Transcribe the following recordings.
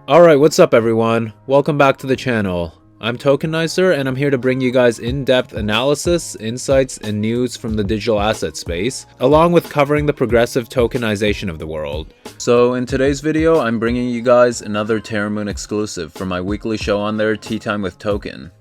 Alright, what's up everyone? Welcome back to the channel. I'm Tokenicer and I'm here to bring you guys in-depth analysis, insights, and news from the digital asset space, along with covering the progressive tokenization of the world. So in today's video, I'm bringing you guys another Terramoon exclusive for my weekly show on there, Tea Time with Token.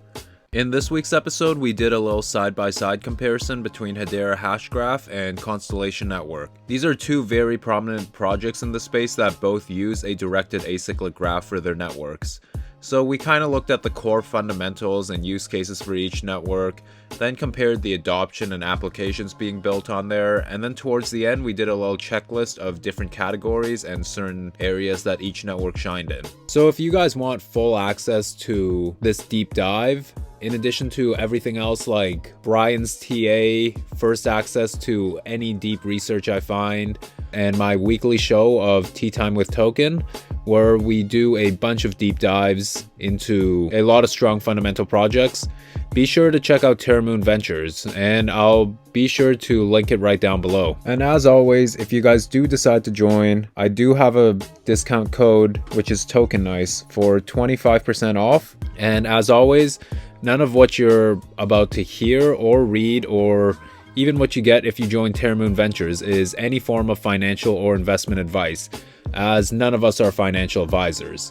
In this week's episode, we did a little side-by-side comparison between Hedera Hashgraph and Constellation Network. These are two very prominent projects in the space that both use a directed acyclic graph for their networks. So we kind of looked at the core fundamentals and use cases for each network, then compared the adoption and applications being built on there, and then towards the end we did a little checklist of different categories and certain areas that each network shined in. So if you guys want full access to this deep dive, in addition to everything else like Brian's TA, first access to any deep research I find, and my weekly show of Tea Time with Token, where we do a bunch of deep dives into a lot of strong fundamental projects, be sure to check out Terramoon Ventures, and I'll be sure to link it right down below. And as always, if you guys do decide to join, I do have a discount code, which is Tokenice, for 25% off. And as always, none of what you're about to hear or read, or even what you get if you join Terramoon Ventures, is any form of financial or investment advice, as none of us are financial advisors.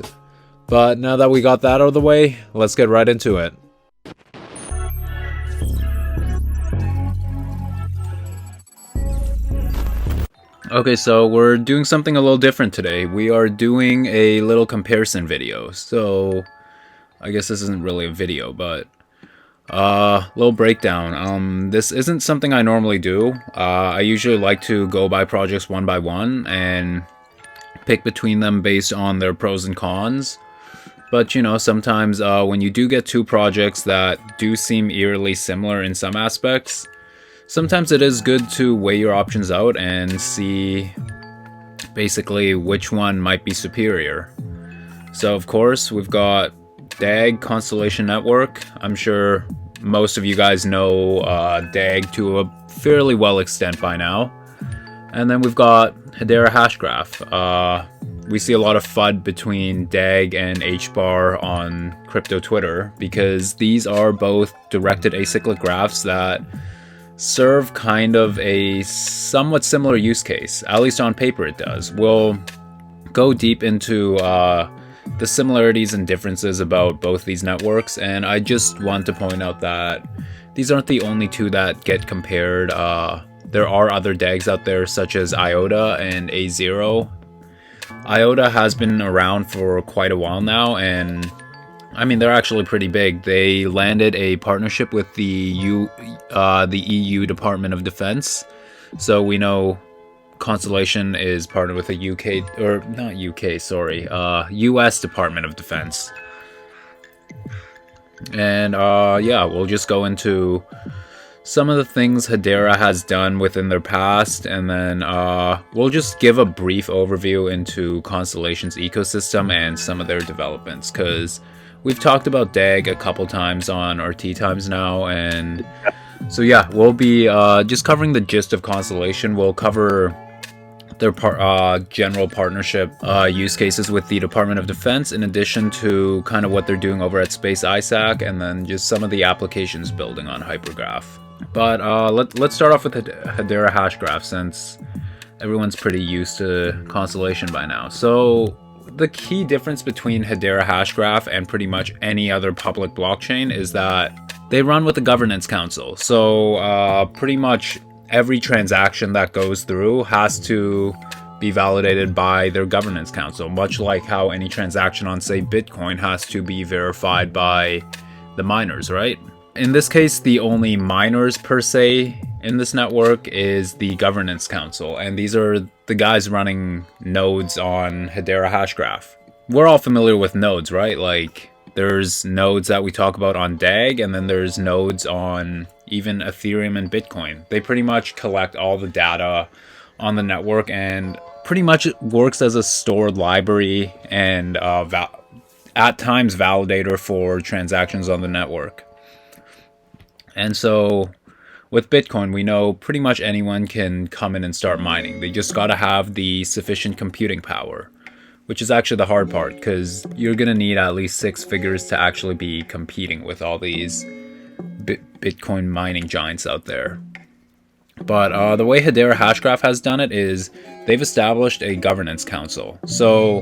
But now that we got that out of the way, let's get right into it. Okay, so we're doing something a little different today. We are doing a little comparison video. So I guess this isn't really a video, but little breakdown. This isn't something I normally do. I usually like to go by projects one by one and pick between them based on their pros and cons. But you know, sometimes when you do get two projects that do seem eerily similar in some aspects, sometimes it is good to weigh your options out and see basically which one might be superior. So of course we've got DAG, Constellation Network. I'm sure most of you guys know DAG to a fairly well extent by now. And then we've got Hedera Hashgraph. We see a lot of FUD between DAG and Hbar on crypto Twitter because these are both directed acyclic graphs that serve kind of a somewhat similar use case. At least on paper it does. We'll go deep into the similarities and differences about both these networks, and I just want to point out that these aren't the only two that get compared. There are other DAGs out there such as IOTA and A0. IOTA has been around for quite a while now, and I mean they're actually pretty big. They landed a partnership with the EU Department of Defense, so we know Constellation is partnered with a US Department of Defense. And yeah, we'll just go into some of the things Hedera has done within their past, and then we'll just give a brief overview into Constellation's ecosystem and some of their developments, because we've talked about DAG a couple times on our Tea Times now, and so yeah, we'll be just covering the gist of Constellation. We'll cover their general partnership use cases with the Department of Defense, in addition to kind of what they're doing over at Space ISAC, and then just some of the applications building on Hypergraph. But let's start off with Hedera Hashgraph, since everyone's pretty used to Constellation by now. So the key difference between Hedera Hashgraph and pretty much any other public blockchain is that they run with a governance council. So pretty much every transaction that goes through has to be validated by their governance council, much like how any transaction on, say, Bitcoin has to be verified by the miners, right? In this case, the only miners per se in this network is the governance council, and these are the guys running nodes on Hedera Hashgraph. We're all familiar with nodes, right? Like, there's nodes that we talk about on DAG, and then there's nodes on even Ethereum and Bitcoin. They pretty much collect all the data on the network and pretty much it works as a stored library and at times validator for transactions on the network. And so with Bitcoin, we know pretty much anyone can come in and start mining. They just gotta have the sufficient computing power. which is actually the hard part, because you're going to need at least 6 figures to actually be competing with all these Bitcoin mining giants out there. But the way Hedera Hashgraph has done it is they've established a governance council. So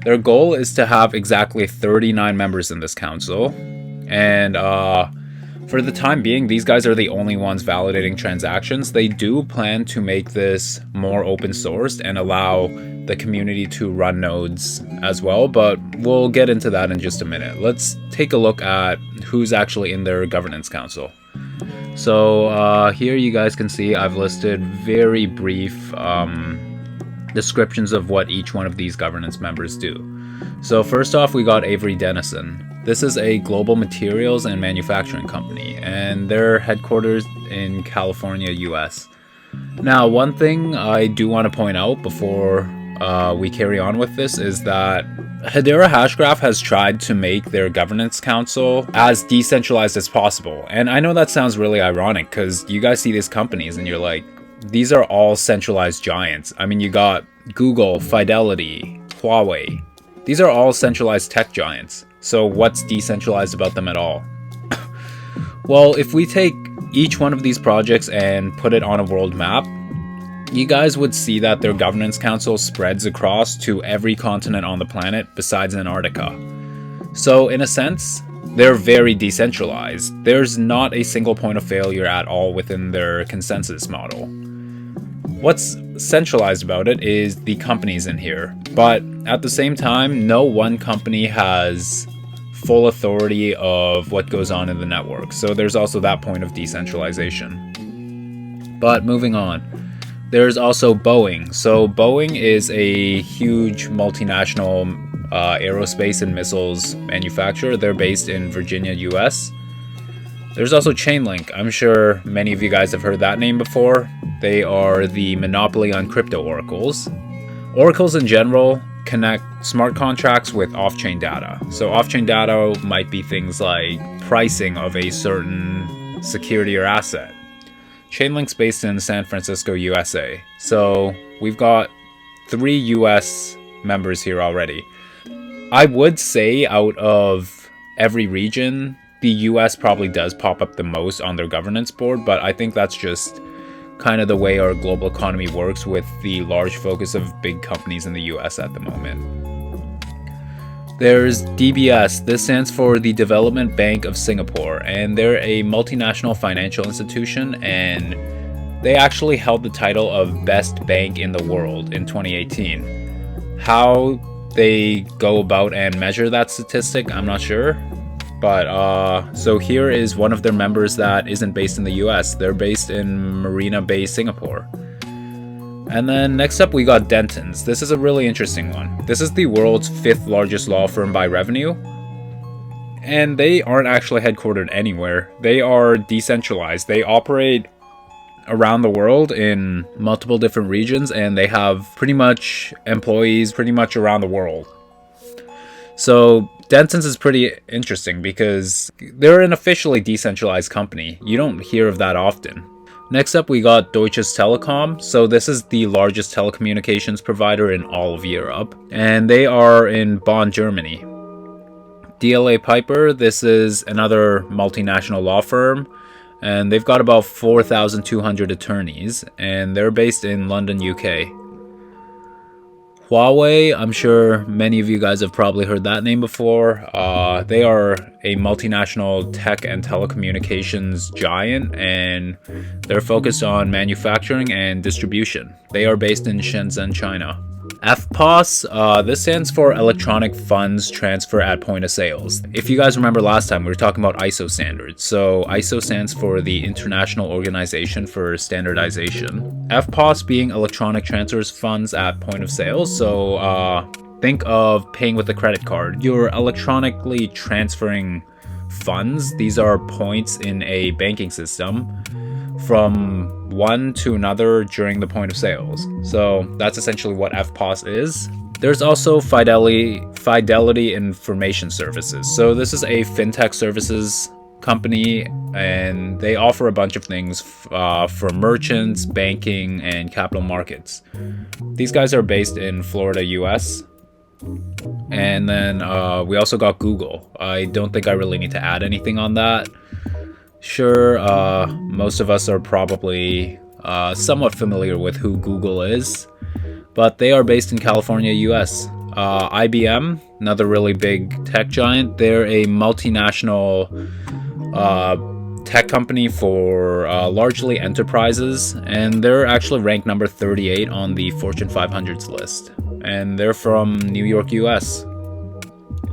their goal is to have exactly 39 members in this council. And for the time being, these guys are the only ones validating transactions. They do plan to make this more open sourced and allow the community to run nodes as well, but we'll get into that in just a minute. Let's take a look at who's actually in their governance council. So here you guys can see I've listed very brief descriptions of what each one of these governance members do. So first off, we got Avery Dennison. This is a global materials and manufacturing company, and they're headquartered in California, US. Now, one thing I do want to point out before we carry on with this is that Hedera Hashgraph has tried to make their governance council as decentralized as possible. And I know that sounds really ironic because you guys see these companies and you're like, these are all centralized giants. I mean, you got Google, Fidelity, Huawei. These are all centralized tech giants. So what's decentralized about them at all? Well, if we take each one of these projects and put it on a world map, you guys would see that their governance council spreads across to every continent on the planet besides Antarctica. So in a sense, they're very decentralized. There's not a single point of failure at all within their consensus model. What's centralized about it is the companies in here, but at the same time, no one company has full authority of what goes on in the network. So there's also that point of decentralization. But moving on. There's also Boeing. So Boeing is a huge multinational aerospace and missiles manufacturer. They're based in Virginia, US. There's also Chainlink. I'm sure many of you guys have heard that name before. They are the monopoly on crypto oracles. Oracles in general connect smart contracts with off-chain data. So off-chain data might be things like pricing of a certain security or asset. Chainlink's based in San Francisco, USA. So we've got 3 US members here already. I would say out of every region, the US probably does pop up the most on their governance board, but I think that's just kind of the way our global economy works with the large focus of big companies in the US at the moment. There's DBS. This stands for the Development Bank of Singapore, and they're a multinational financial institution, and they actually held the title of Best Bank in the World in 2018. How they go about and measure that statistic, I'm not sure. But so here is one of their members that isn't based in the US. They're based in Marina Bay, Singapore. And then next up we got Dentons. This is a really interesting one. This is the world's 5th largest law firm by revenue. And they aren't actually headquartered anywhere. They are decentralized. They operate around the world in multiple different regions, and they have pretty much employees pretty much around the world. So Dentons is pretty interesting because they're an officially decentralized company. You don't hear of that often. Next up, we got Deutsches Telecom. So this is the largest telecommunications provider in all of Europe, and they are in Bonn, Germany. DLA Piper, this is another multinational law firm, and they've got about 4,200 attorneys, and they're based in London, UK. Huawei, I'm sure many of you guys have probably heard that name before. They are a multinational tech and telecommunications giant, and they're focused on manufacturing and distribution. They are based in Shenzhen, China. FPOS, this stands for Electronic Funds Transfer at Point of Sales. If you guys remember last time, we were talking about ISO standards. So ISO stands for the International Organization for Standardization. FPOS being electronic transfers funds at point of sale. So think of paying with a credit card. You're electronically transferring funds. These are points in a banking system from one to another during the point of sales. So that's essentially what FPOS is. There's also Fidelity Information Services. So this is a fintech services company, and they offer a bunch of things for merchants, banking, and capital markets. These guys are based in Florida, US. And then we also got Google. I don't think I really need to add anything on that. Sure, most of us are probably somewhat familiar with who Google is, but they are based in California, US. IBM, another really big tech giant, they're a multinational tech company for largely enterprises, and they're actually ranked number 38 on the Fortune 500s list, and they're from New York, US.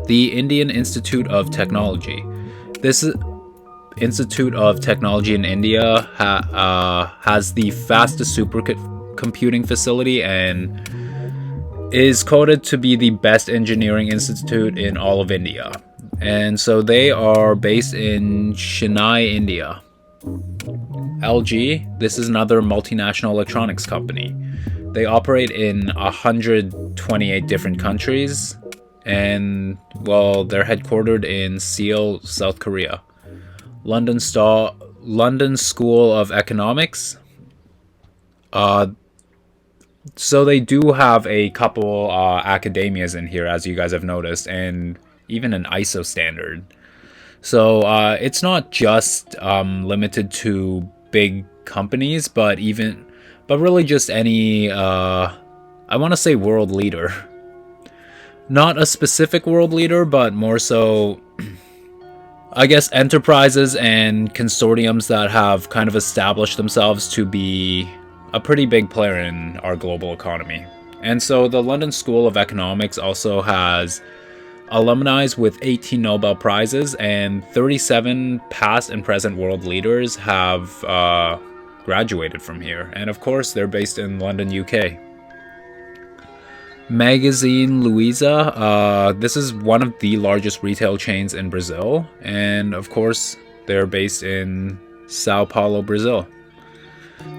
The Indian Institute of Technology. This Institute of Technology in India has the fastest supercomputing facility and is quoted to be the best engineering institute in all of India. And so they are based in Chennai, India. LG, this is another multinational electronics company. They operate in 128 different countries, and well, they're headquartered in Seoul, South Korea. London School of Economics. So they do have a couple academias in here, as you guys have noticed, and even an ISO standard. So it's not just limited to big companies, but really just any, I want to say world leader. Not a specific world leader, but more so, I guess, enterprises and consortiums that have kind of established themselves to be a pretty big player in our global economy. And so the London School of Economics also has alumni with 18 Nobel Prizes, and 37 past and present world leaders have graduated from here. And of course, they're based in London, UK. Magazine Luiza, this is one of the largest retail chains in Brazil, and of course they're based in Sao Paulo, Brazil.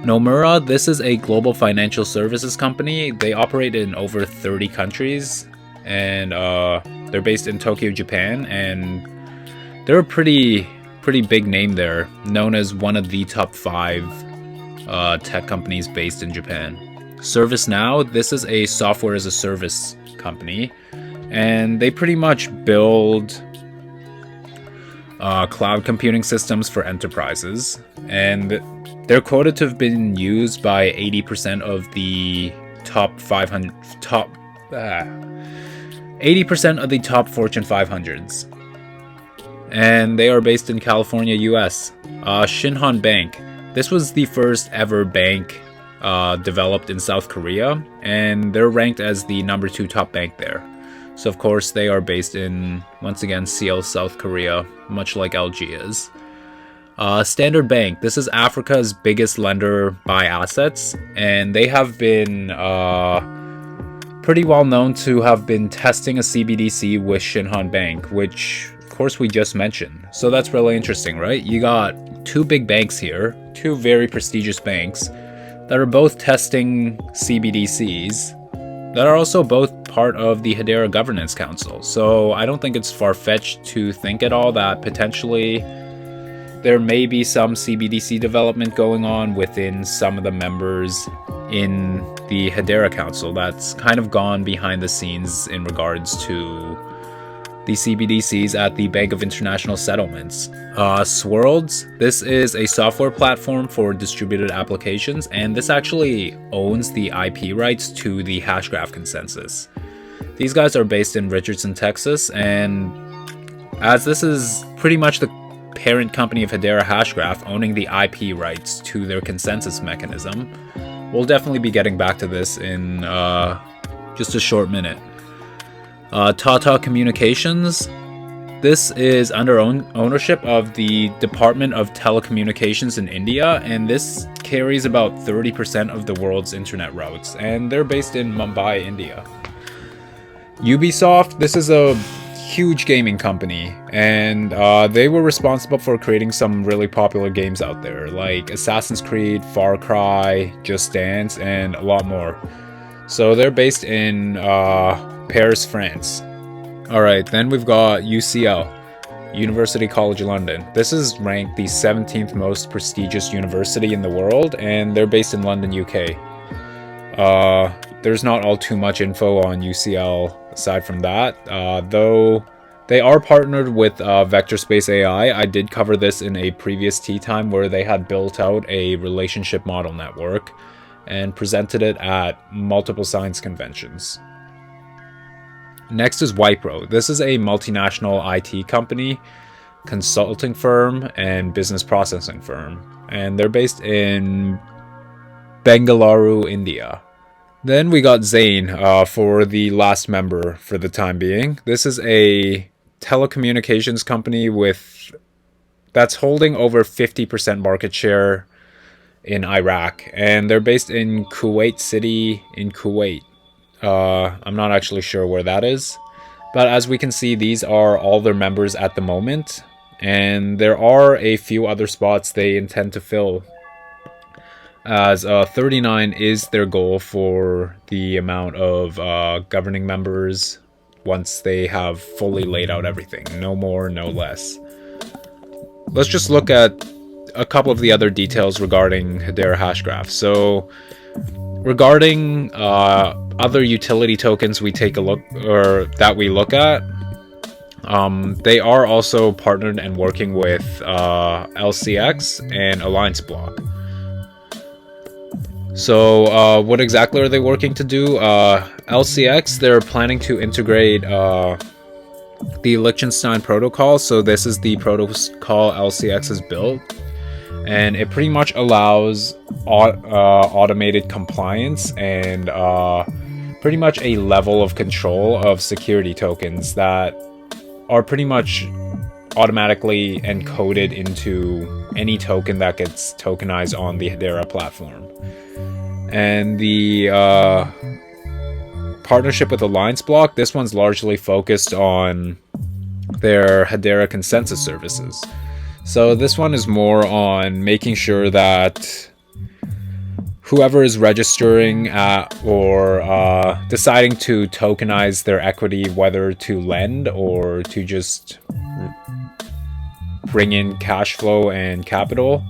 Nomura, this is a global financial services company. They operate in over 30 countries, and they're based in Tokyo, Japan, and they're a pretty big name there, known as one of the top 5 tech companies based in Japan. Servicenow, this is a software as a service company, and they pretty much build cloud computing systems for enterprises, and they're quoted to have been used by 80% of the top 80% of the top Fortune 500s, and they are based in California, US. Shinhan Bank, this was the first ever bank developed in South Korea, and they're ranked as the number 2 top bank there. So of course they are based in, once again, Seoul, South Korea, much like LG is. Standard Bank, this is Africa's biggest lender by assets, and they have been pretty well known to have been testing a CBDC with Shinhan Bank, which of course we just mentioned. So that's really interesting, right? You got 2 big banks here, 2 very prestigious banks that are both testing CBDCs, that are also both part of the Hedera Governance Council. So I don't think it's far-fetched to think at all that potentially there may be some CBDC development going on within some of the members in the Hedera Council that's kind of gone behind the scenes in regards to the CBDCs at the Bank of International Settlements. Swirlds, this is a software platform for distributed applications, and this actually owns the IP rights to the Hashgraph consensus. These guys are based in Richardson, Texas, and as this is pretty much the parent company of Hedera Hashgraph owning the IP rights to their consensus mechanism, we'll definitely be getting back to this in just a short minute. Tata Communications, this is under ownership of the Department of Telecommunications in India, and this carries about 30% of the world's internet routes, and they're based in Mumbai, India. Ubisoft, this is a huge gaming company, and they were responsible for creating some really popular games out there, like Assassin's Creed, Far Cry, Just Dance, and a lot more. So they're based in Paris, France. Alright, then we've got UCL, University College London. This is ranked the 17th most prestigious university in the world, and they're based in London, UK. there's not all too much info on UCL aside from that, though they are partnered with Vector Space AI. I did cover this in a previous tea time where they had built out a relationship model network and presented it at multiple science conventions. Next is Wipro. This is a multinational IT company, consulting firm, and business processing firm, and they're based in Bengaluru, India. Then we got Zain for the last member for the time being. This is a telecommunications company that's holding over 50% market share in Iraq, and they're based in Kuwait City in Kuwait. I'm not actually sure where that is, but as we can see, these are all their members at the moment, and there are a few other spots they intend to fill, as 39 is their goal for the amount of governing members once they have fully laid out everything. No more, no less. Let's just look at a couple of the other details regarding Hedera Hashgraph. So regarding other utility tokens we take a look, or that we look at, they are also partnered and working with LCX and Alliance Block. So what exactly are they working to do? LCX, they're planning to integrate the Liechtenstein protocol. So this is the protocol LCX has built, and it pretty much allows automated compliance and pretty much a level of control of security tokens that are pretty much automatically encoded into any token that gets tokenized on the Hedera platform. And the partnership with Alliance Block, this one's largely focused on their Hedera consensus services. So this one is more on making sure that whoever is registering or deciding to tokenize their equity, whether to lend or to just bring in cash flow and capital,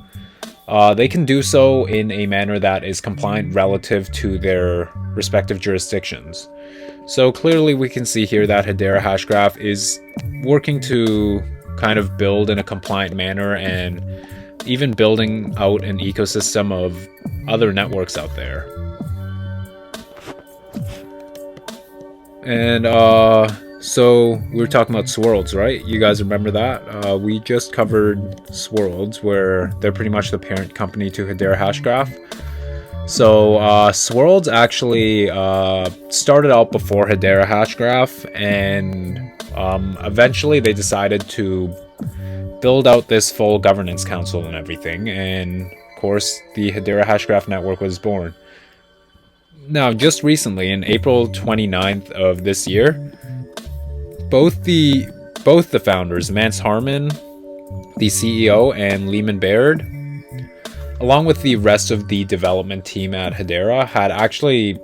they can do so in a manner that is compliant relative to their respective jurisdictions. So clearly we can see here that Hedera Hashgraph is working to kind of build in a compliant manner and even building out an ecosystem of other networks out there. And so we were talking about Swirlds, right? You guys remember that? We just covered Swirlds, where they're pretty much the parent company to Hedera Hashgraph. So Swirlds actually started out before Hedera Hashgraph, and eventually they decided to build out this full governance council and everything, and of course the Hedera Hashgraph network was born. Now, just recently, in April 29th of this year, both the founders, Mance Harmon, the CEO, and Lehman Baird, along with the rest of the development team at Hedera, had actually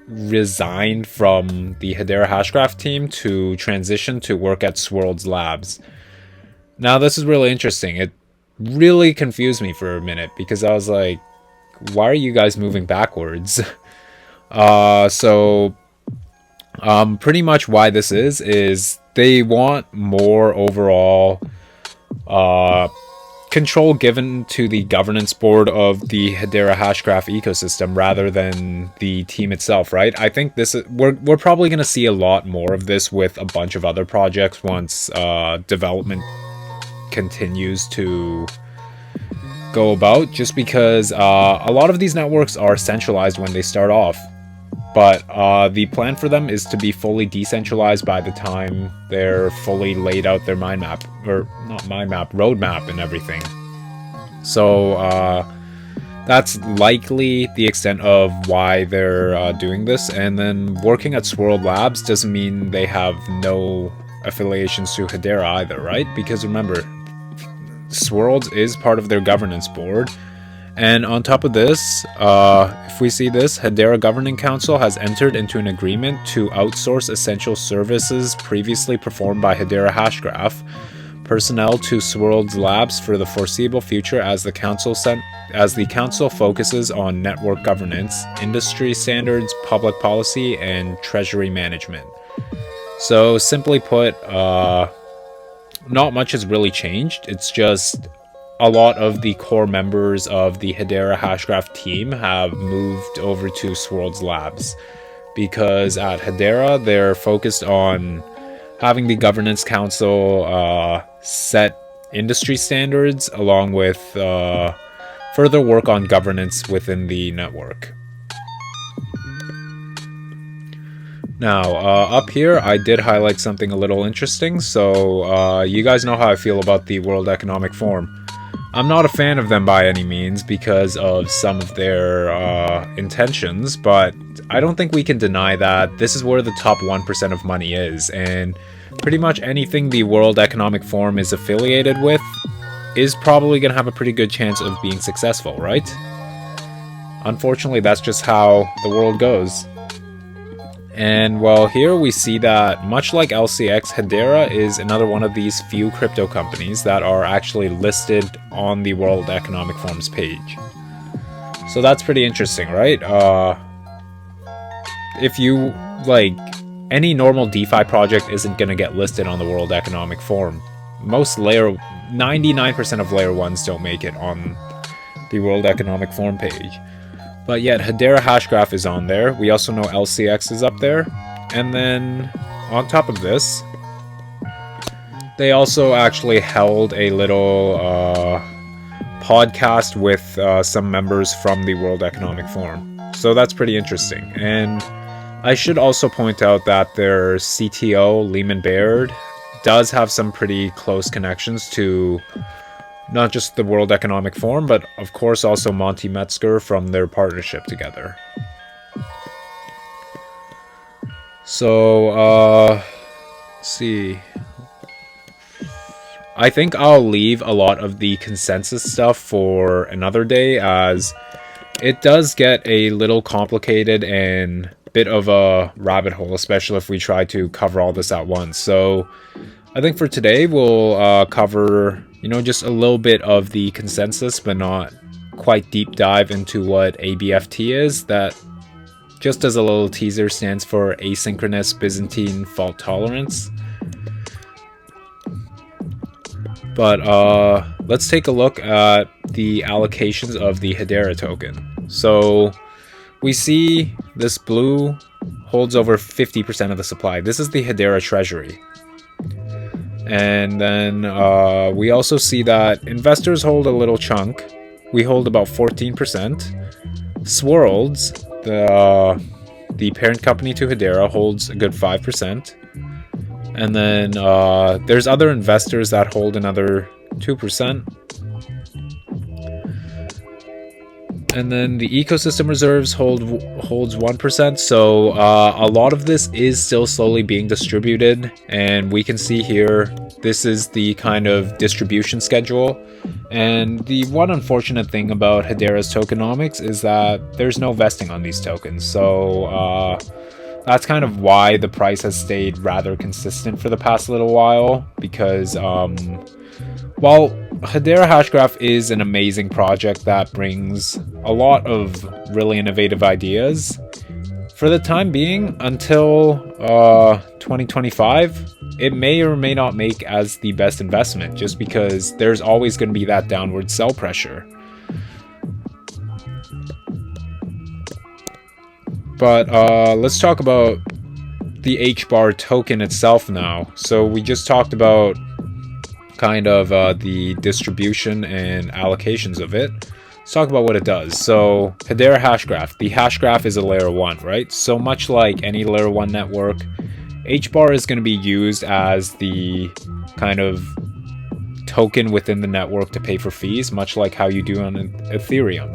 resigned from the Hedera Hashgraph team to transition to work at Swirlds Labs. Now, this is really interesting. It really confused me for a minute, because I was like, why are you guys moving backwards? Pretty much why this is they want more overall control given to the governance board of the Hedera Hashgraph ecosystem rather than the team itself, right? I think this is, we're probably going to see a lot more of this with a bunch of other projects once development continues to go about, just because a lot of these networks are centralized when they start off, but the plan for them is to be fully decentralized by the time they're fully laid out their roadmap and everything. So that's likely the extent of why they're doing this. And then working at Swirlds Labs doesn't mean they have no affiliations to Hedera either, right? Because remember, Swirlds is part of their governance board, and on top of this, if we see this, Hedera Governing Council has entered into an agreement to outsource essential services previously performed by Hedera Hashgraph, personnel to Swirlds Labs for the foreseeable future as the council focuses on network governance, industry standards, public policy, and treasury management. So simply put, not much has really changed. It's just a lot of the core members of the Hedera Hashgraph team have moved over to Swirlds Labs, because at Hedera they're focused on having the governance council set industry standards, along with further work on governance within the network. Now, up here, I did highlight something a little interesting. So, you guys know how I feel about the World Economic Forum. I'm not a fan of them by any means because of some of their intentions, but I don't think we can deny that this is where the top 1% of money is, and pretty much anything the World Economic Forum is affiliated with is probably going to have a pretty good chance of being successful, right? Unfortunately, that's just how the world goes. And well, here we see that, much like LCX, Hedera is another one of these few crypto companies that are actually listed on the World Economic Forum's page. So that's pretty interesting, right? If you, any normal DeFi project isn't going to get listed on the World Economic Forum. 99% of layer 1s don't make it on the World Economic Forum page. But yet, Hedera Hashgraph is on there. We also know LCX is up there. And then, on top of this, they also actually held a little podcast with some members from the World Economic Forum. So that's pretty interesting. And I should also point out that their CTO, Lehman Baird, does have some pretty close connections to not just the World Economic Forum, but of course also Monty Metzger from their partnership together. So, let's see. I think I'll leave a lot of the consensus stuff for another day, as it does get a little complicated and bit of a rabbit hole, especially if we try to cover all this at once. So I think for today we'll cover, just a little bit of the consensus, but not quite deep dive into what ABFT is. That, just as a little teaser, stands for Asynchronous Byzantine Fault Tolerance. But let's take a look at the allocations of the Hedera token. So we see this blue holds over 50% of the supply. This is the Hedera treasury. And then we also see that investors hold a little chunk. We hold about 14%. Swirlds, the parent company to Hedera, holds a good 5%. And then there's other investors that hold another 2%. And then the ecosystem reserves holds 1%. So a lot of this is still slowly being distributed, and we can see here this is the kind of distribution schedule. And the one unfortunate thing about Hedera's tokenomics is that there's no vesting on these tokens. So that's kind of why the price has stayed rather consistent for the past little while, because while Hedera Hashgraph is an amazing project that brings a lot of really innovative ideas, for the time being, until 2025, it may or may not make as the best investment, just because there's always going to be that downward sell pressure. But let's talk about the Hbar token itself now. So we just talked about kind of the distribution and allocations of it. Let's talk about what it does. So Hedera Hashgraph. The Hashgraph is a layer 1, right? So much like any layer 1 network, Hbar is going to be used as the kind of token within the network to pay for fees, much like how you do on Ethereum.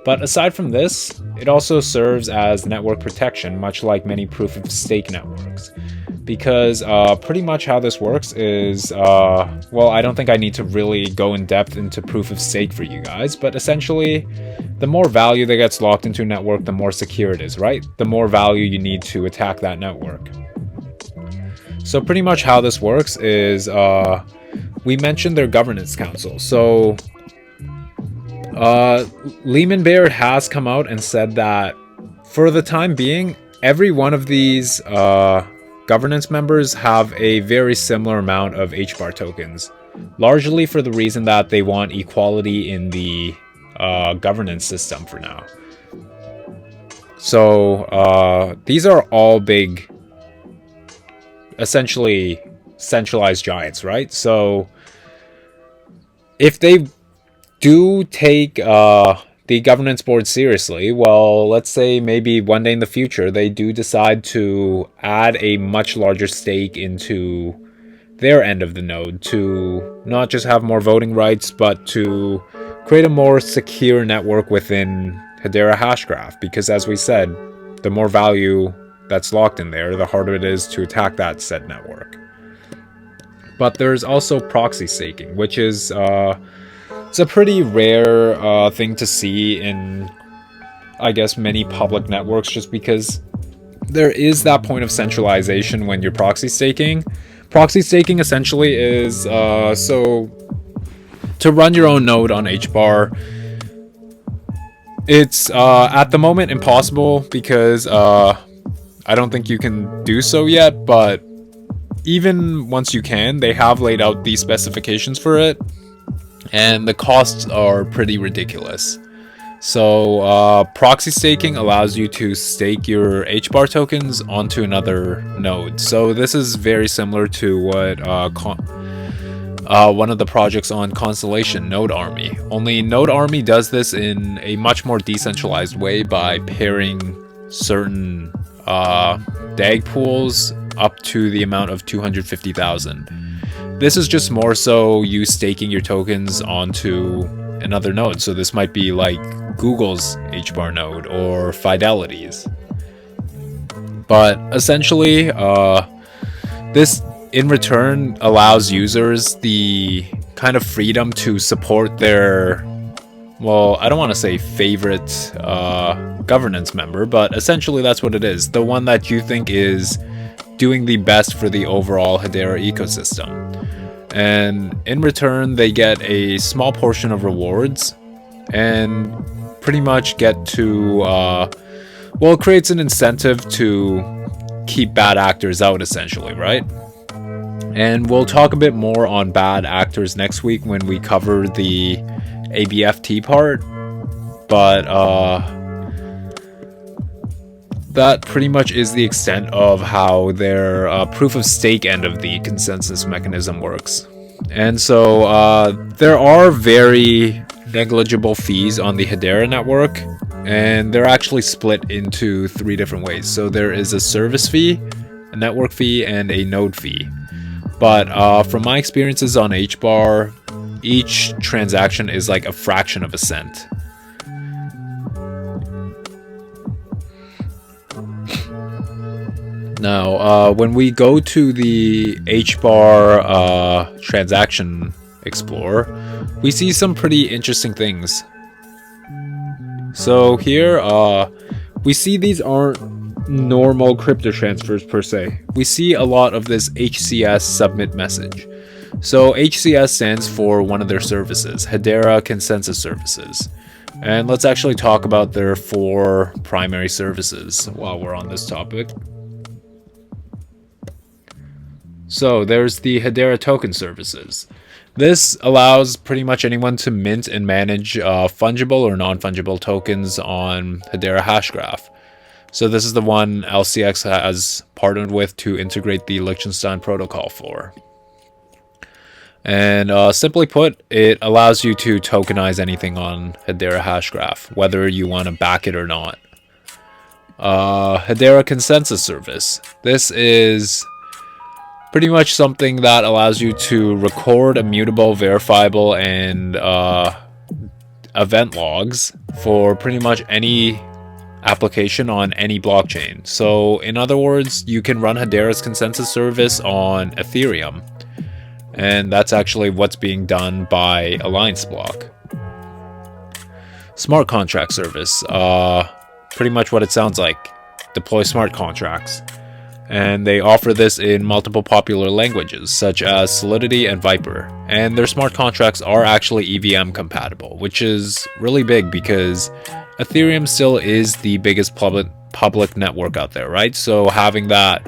But aside from this, it also serves as network protection, much like many proof-of-stake networks. Because pretty much how this works is, well, I don't think I need to really go in depth into proof-of-stake for you guys, but essentially, the more value that gets locked into a network, the more secure it is, right? The more value you need to attack that network. So pretty much how this works is, we mentioned their governance council. So Lehman Bear has come out and said that for the time being, every one of these governance members have a very similar amount of Hbar tokens, largely for the reason that they want equality in the governance system for now. So these are all big, essentially centralized giants, right? So if they do take the governance board seriously, well, let's say maybe one day in the future they do decide to add a much larger stake into their end of the node to not just have more voting rights, but to create a more secure network within Hedera Hashgraph, because as we said, the more value that's locked in there, the harder it is to attack that said network. But there's also proxy staking, which is it's a pretty rare thing to see in, I guess, many public networks, just because there is that point of centralization when you're proxy staking. Proxy staking essentially is so to run your own node on Hbar. It's at the moment impossible because I don't think you can do so yet, but even once you can, they have laid out the specifications for it, and the costs are pretty ridiculous. So proxy staking allows you to stake your Hbar tokens onto another node. So this is very similar to what one of the projects on Constellation, Node Army. Only Node Army does this in a much more decentralized way by pairing certain DAG pools up to the amount of 250,000. This is just more so you staking your tokens onto another node. So this might be like Google's Hbar node or Fidelity's. But essentially, this in return allows users the kind of freedom to support their, well, I don't want to say favorite governance member, but essentially that's what it is. The one that you think is doing the best for the overall Hedera ecosystem. And in return, they get a small portion of rewards and pretty much get to, well, it creates an incentive to keep bad actors out, essentially, right? And we'll talk a bit more on bad actors next week when we cover the ABFT part. But that pretty much is the extent of how their proof of stake end of the consensus mechanism works. And so there are very negligible fees on the Hedera network, and they're actually split into 3 different ways. So there is a service fee, a network fee, and a node fee. But from my experiences on Hbar, each transaction is like a fraction of a cent. Now, when we go to the Hbar transaction explorer, we see some pretty interesting things. So here, we see these aren't normal crypto transfers per se. We see a lot of this HCS submit message. So HCS stands for one of their services, Hedera Consensus Services. And let's actually talk about their 4 primary services while we're on this topic. So there's the Hedera Token Services. This allows pretty much anyone to mint and manage fungible or non-fungible tokens on Hedera Hashgraph. So this is the one LCX has partnered with to integrate the Liechtenstein protocol for. And simply put, it allows you to tokenize anything on Hedera Hashgraph, whether you want to back it or not. Hedera Consensus Service. This is pretty much something that allows you to record immutable, verifiable, and event logs for pretty much any application on any blockchain. So in other words, you can run Hedera's consensus service on Ethereum, and that's actually what's being done by Alliance Block. Smart contract service, pretty much what it sounds like. Deploy smart contracts. And they offer this in multiple popular languages, such as Solidity and Viper. And their smart contracts are actually EVM compatible, which is really big because Ethereum still is the biggest public network out there, right? So having that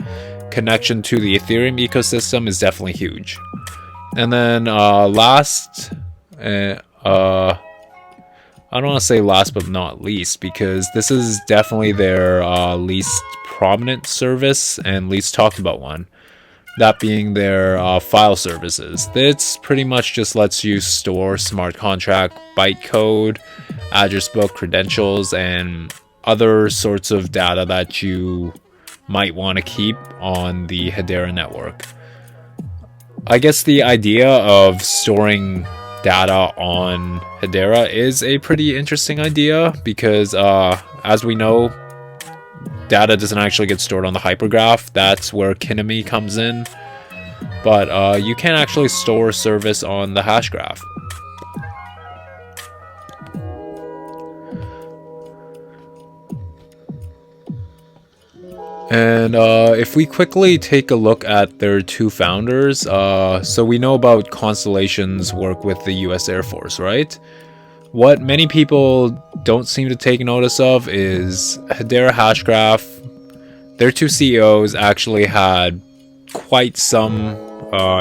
connection to the Ethereum ecosystem is definitely huge. And then last, I don't want to say last but not least, because this is definitely their least prominent service and least talked about one, that being their file services. This pretty much just lets you store smart contract bytecode, address book credentials, and other sorts of data that you might want to keep on the Hedera network. I guess the idea of storing data on Hedera is a pretty interesting idea because as we know, data doesn't actually get stored on the hypergraph. That's where Kinemy comes in. But you can actually store service on the hashgraph. And if we quickly take a look at their two founders, so we know about Constellation's work with the US Air Force, right? What many people don't seem to take notice of is Hedera Hashgraph. Their two CEOs actually had quite some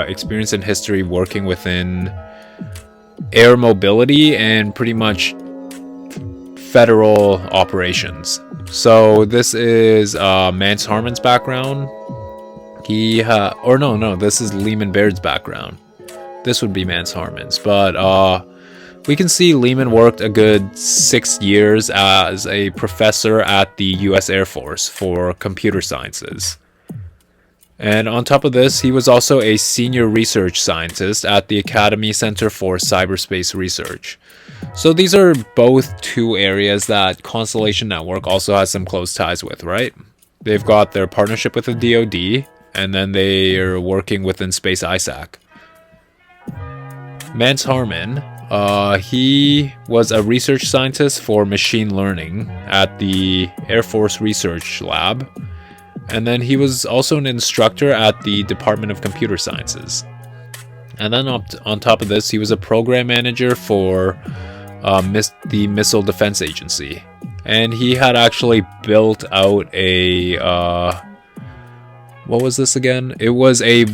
experience in history working within air mobility and pretty much federal operations. So this is Mance Harmon's background. This is Lehman Baird's background. This would be Mance Harmon's, but we can see Lehman worked a good 6 years as a professor at the US Air Force for computer sciences. And on top of this, he was also a senior research scientist at the Academy Center for Cyberspace Research. So these are both two areas that Constellation Network also has some close ties with, right? They've got their partnership with the DoD, and then they are working within Space ISAC. Mance Harmon, he was a research scientist for machine learning at the Air Force Research Lab. And then he was also an instructor at the Department of Computer Sciences. And then on top of this, he was a program manager for the Missile Defense Agency. And he had actually built out a... what was this again? It was a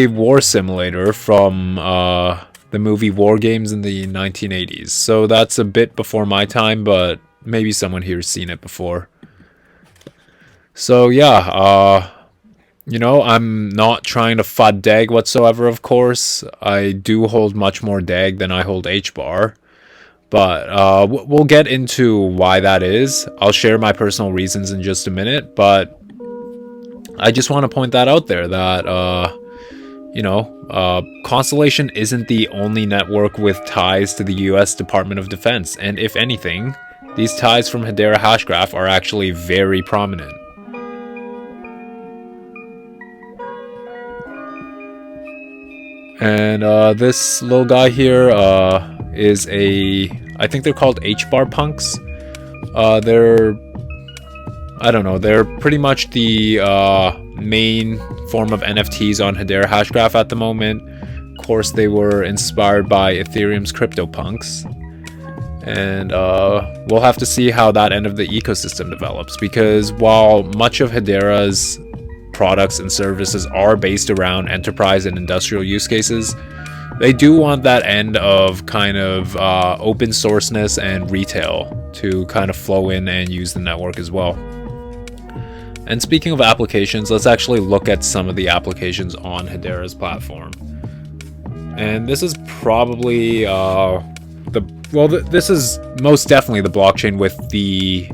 war simulator from the movie War Games in the 1980s. So that's a bit before my time, but maybe someone here's seen it before. So yeah, I'm not trying to FUD DAG whatsoever, of course. I do hold much more DAG than I hold Hbar. But we'll get into why that is. I'll share my personal reasons in just a minute, but I just want to point that out there that, Constellation isn't the only network with ties to the US Department of Defense. And if anything, these ties from Hedera Hashgraph are actually very prominent. And this little guy here is I think they're called Hbar punks. They're pretty much the main form of NFTs on Hedera Hashgraph at the moment. Of course, they were inspired by Ethereum's CryptoPunks. And we'll have to see how that end of the ecosystem develops, because while much of Hedera's products and services are based around enterprise and industrial use cases, they do want that end of kind of open sourceness and retail to kind of flow in and use the network as well. And speaking of applications, let's actually look at some of the applications on Hedera's platform. And this is probably this is most definitely the blockchain with the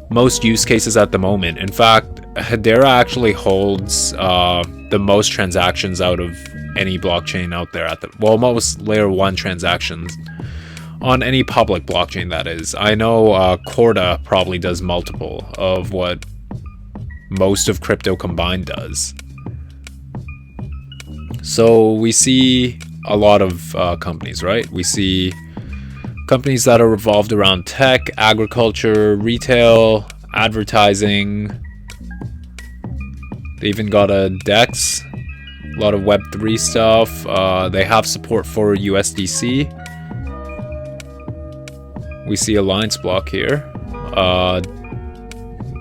most use cases at the moment. In fact, Hedera actually holds the most transactions out of any blockchain out there most layer 1 transactions on any public blockchain, that is. I know Corda probably does multiple of what most of crypto combined does. So we see a lot of companies, right? We see companies that are revolved around tech, agriculture, retail, advertising, They even got a DEX, a lot of Web3 stuff. They have support for USDC. We see Alliance block here.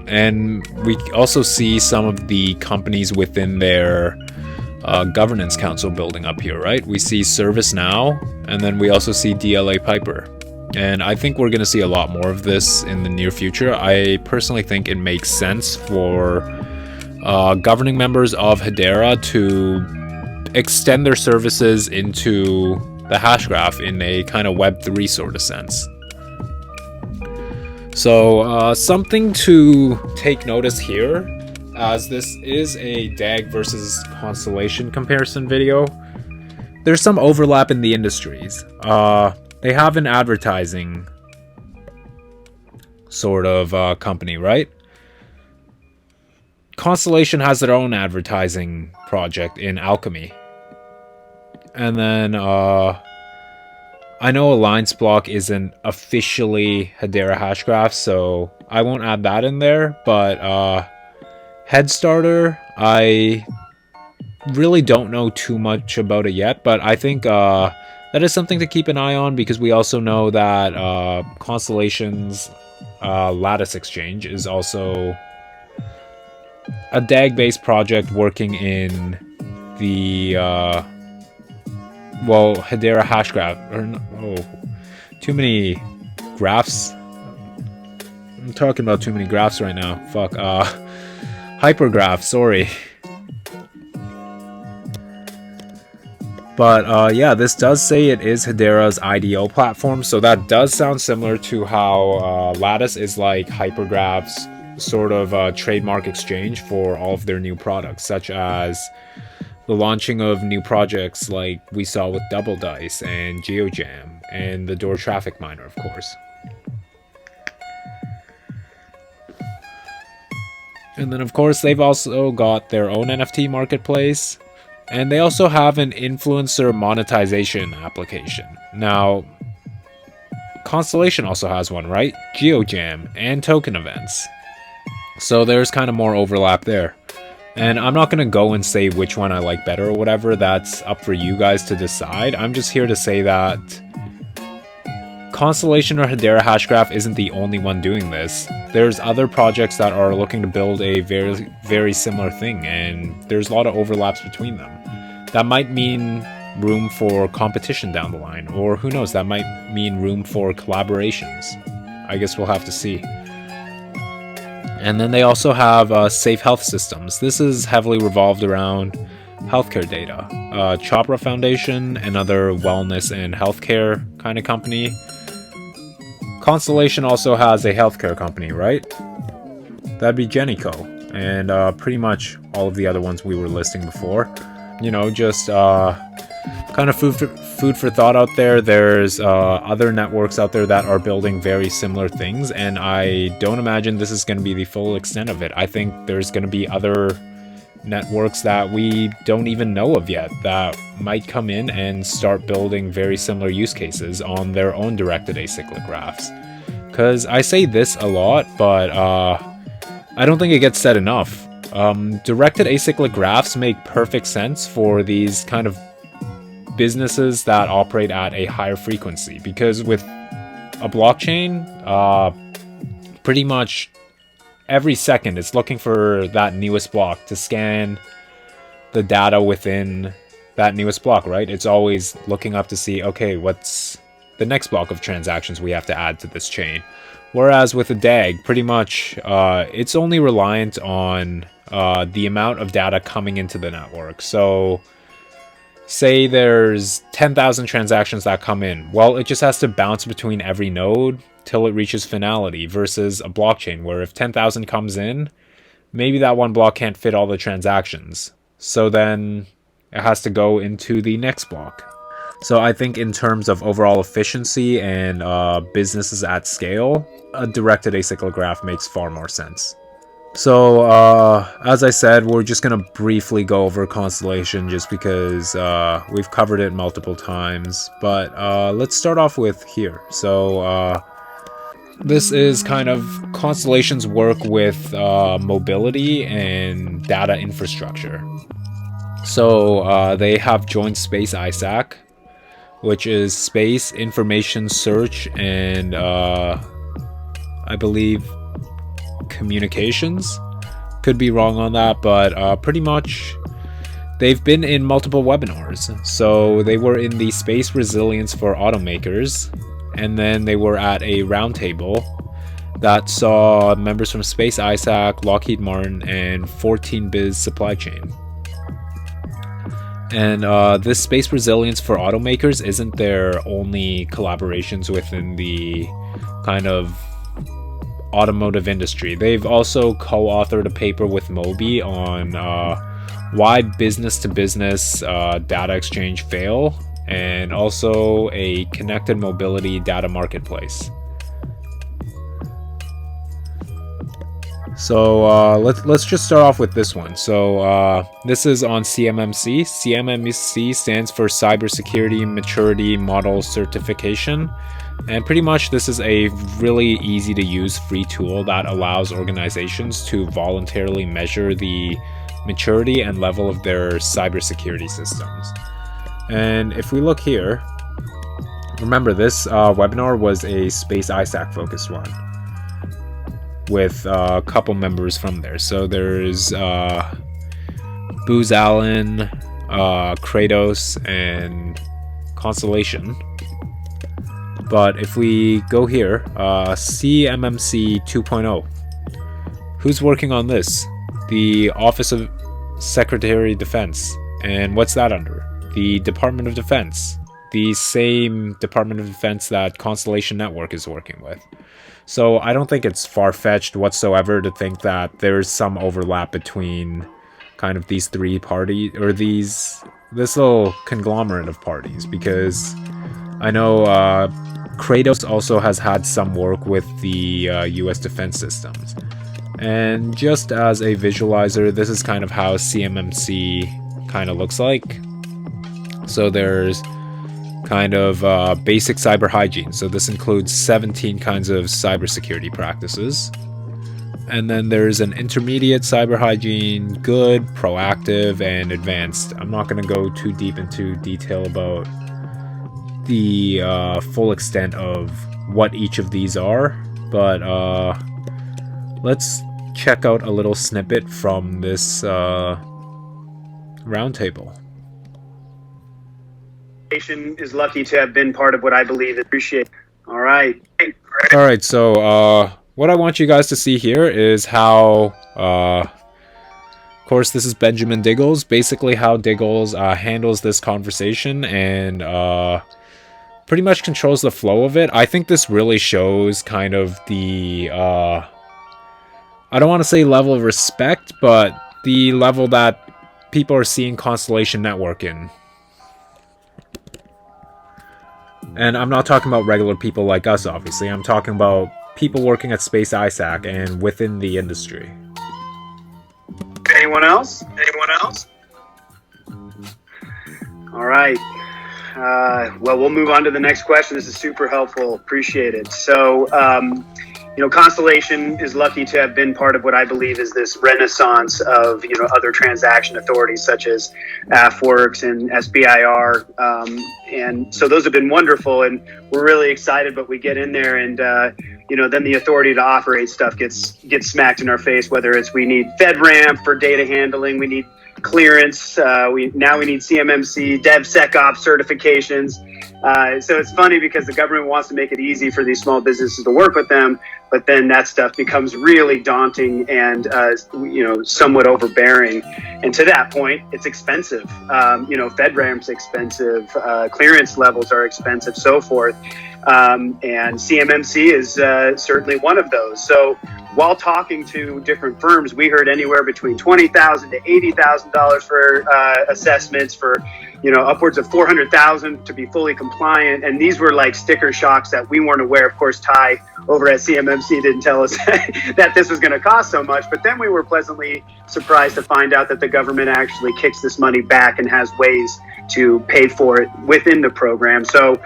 And we also see some of the companies within their governance council building up here, right? We see Servicenow, and then we also see DLA Piper. And I think we're going to see a lot more of this in the near future. I personally think it makes sense for governing members of Hedera to extend their services into the Hashgraph in a kind of Web3 sort of sense. So something to take notice here, as this is a DAG versus Constellation comparison video. There's some overlap in the industries. They have an advertising sort of company, right? Constellation has their own advertising project in Alchemy. And then I know Alliance block isn't officially Hedera Hashgraph, so I won't add that in there, but Headstarter, I really don't know too much about it yet, but I think that is something to keep an eye on, because we also know that Constellation's Lattice Exchange is also a DAG-based project working in the Hedera Hashgraph, too many graphs. I'm talking about too many graphs right now. Fuck. Hypergraph, sorry. But yeah, this does say it is Hedera's IDO platform, so that does sound similar to how Lattice is like Hypergraph's sort of trademark exchange for all of their new products, such as the launching of new projects like we saw with Double Dice and GeoJam, and the Door Traffic Miner, of course. And then, of course, they've also got their own NFT marketplace, and they also have an influencer monetization application. Now, Constellation also has one, right? GeoJam and Token Events. So there's kind of more overlap there. And I'm not going to go and say which one I like better or whatever. That's up for you guys to decide. I'm just here to say that Constellation or Hedera Hashgraph isn't the only one doing this. There's other projects that are looking to build a very, very similar thing, and there's a lot of overlaps between them. That might mean room for competition down the line, or who knows, that might mean room for collaborations. I guess we'll have to see. And then they also have Safe Health Systems. This is heavily revolved around healthcare data. Chopra Foundation, another wellness and healthcare kind of company. Constellation also has a healthcare company, right? That'd be Genico, and pretty much all of the other ones we were listing before. You know, just kind of food for thought out there. There's other networks out there that are building very similar things, and I don't imagine this is going to be the full extent of it. I think there's going to be other networks that we don't even know of yet that might come in and start building very similar use cases on their own directed acyclic graphs. Because I say this a lot, but I don't think it gets said enough. Directed acyclic graphs make perfect sense for these kind of businesses that operate at a higher frequency, because with a blockchain, pretty much every second it's looking for that newest block to scan the data within that newest block, right? It's always looking up to see, okay, what's the next block of transactions we have to add to this chain. Whereas with a DAG, pretty much it's only reliant on the amount of data coming into the network. So say there's 10,000 transactions that come in. Well, it just has to bounce between every node till it reaches finality, versus a blockchain where if 10,000 comes in, maybe that one block can't fit all the transactions. So then it has to go into the next block. So I think in terms of overall efficiency and businesses at scale, a directed acyclic graph makes far more sense. So, as I said, we're just going to briefly go over Constellation just because we've covered it multiple times. But let's start off with here. So, this is kind of Constellation's work with mobility and data infrastructure. So they have joined Space ISAC, which is Space Information Search and I believe Communications. Could be wrong on that, but pretty much they've been in multiple webinars. So they were in the Space Resilience for Automakers, and then they were at a roundtable that saw members from Space ISAC, Lockheed Martin, and 14Biz Supply Chain. And this Space Resilience for Automakers isn't their only collaborations within the kind of automotive industry. They've also co-authored a paper with Moby on why business-to-business data exchange fail, and also a connected mobility data marketplace. So let's just start off with this one. So this is on CMMC. CMMC stands for Cybersecurity Maturity Model Certification. And pretty much this is a really easy to use free tool that allows organizations to voluntarily measure the maturity and level of their cybersecurity systems. And if we look here, remember this webinar was a Space ISAC focused one, with a couple members from there. So there's Booz Allen, Kratos, and Constellation. But if we go here, CMMC 2.0, who's working on this? The Office of Secretary of Defense. And what's that under? The Department of Defense. The same Department of Defense that Constellation Network is working with. So I don't think it's far-fetched whatsoever to think that there's some overlap between kind of these three parties, or this little conglomerate of parties, because I know Kratos also has had some work with the US defense systems. And just as a visualizer, this is kind of how CMMC kind of looks like. So there's kind of basic cyber hygiene. So this includes 17 kinds of cybersecurity practices. And then there's an intermediate cyber hygiene, good, proactive, and advanced. I'm not going to go too deep into detail about the full extent of what each of these are, but let's check out a little snippet from this roundtable. Is lucky to have been part of what I believe. Appreciate. All right. So what I want you guys to see here is how, of course, this is Benjamin Diggles. Basically, how Diggles handles this conversation and pretty much controls the flow of it. I think this really shows kind of the I don't want to say level of respect, but the level that people are seeing Constellation Network in. And I'm not talking about regular people like us, obviously. I'm talking about people working at Space ISAC and within the industry. Anyone else? All right. Well, we'll move on to the next question. This is super helpful. Appreciate it. So, Constellation is lucky to have been part of what I believe is this renaissance of, other transaction authorities such as AFWorks and SBIR. And so those have been wonderful, and we're really excited, but we get in there and, then the authority to operate stuff gets smacked in our face, whether it's we need FedRAMP for data handling, we need clearance, we need CMMC, DevSecOps certifications. So it's funny because the government wants to make it easy for these small businesses to work with them, but then that stuff becomes really daunting and somewhat overbearing. And to that point, it's expensive. FedRAMP's expensive, clearance levels are expensive, so forth. And CMMC is certainly one of those. So while talking to different firms, we heard anywhere between $20,000 to $80,000 for assessments, for upwards of $400,000 to be fully compliant. And these were like sticker shocks that we weren't aware. Of course, Ty over at CMMC didn't tell us that this was going to cost so much. But then we were pleasantly surprised to find out that the government actually kicks this money back and has ways to pay for it within the program. So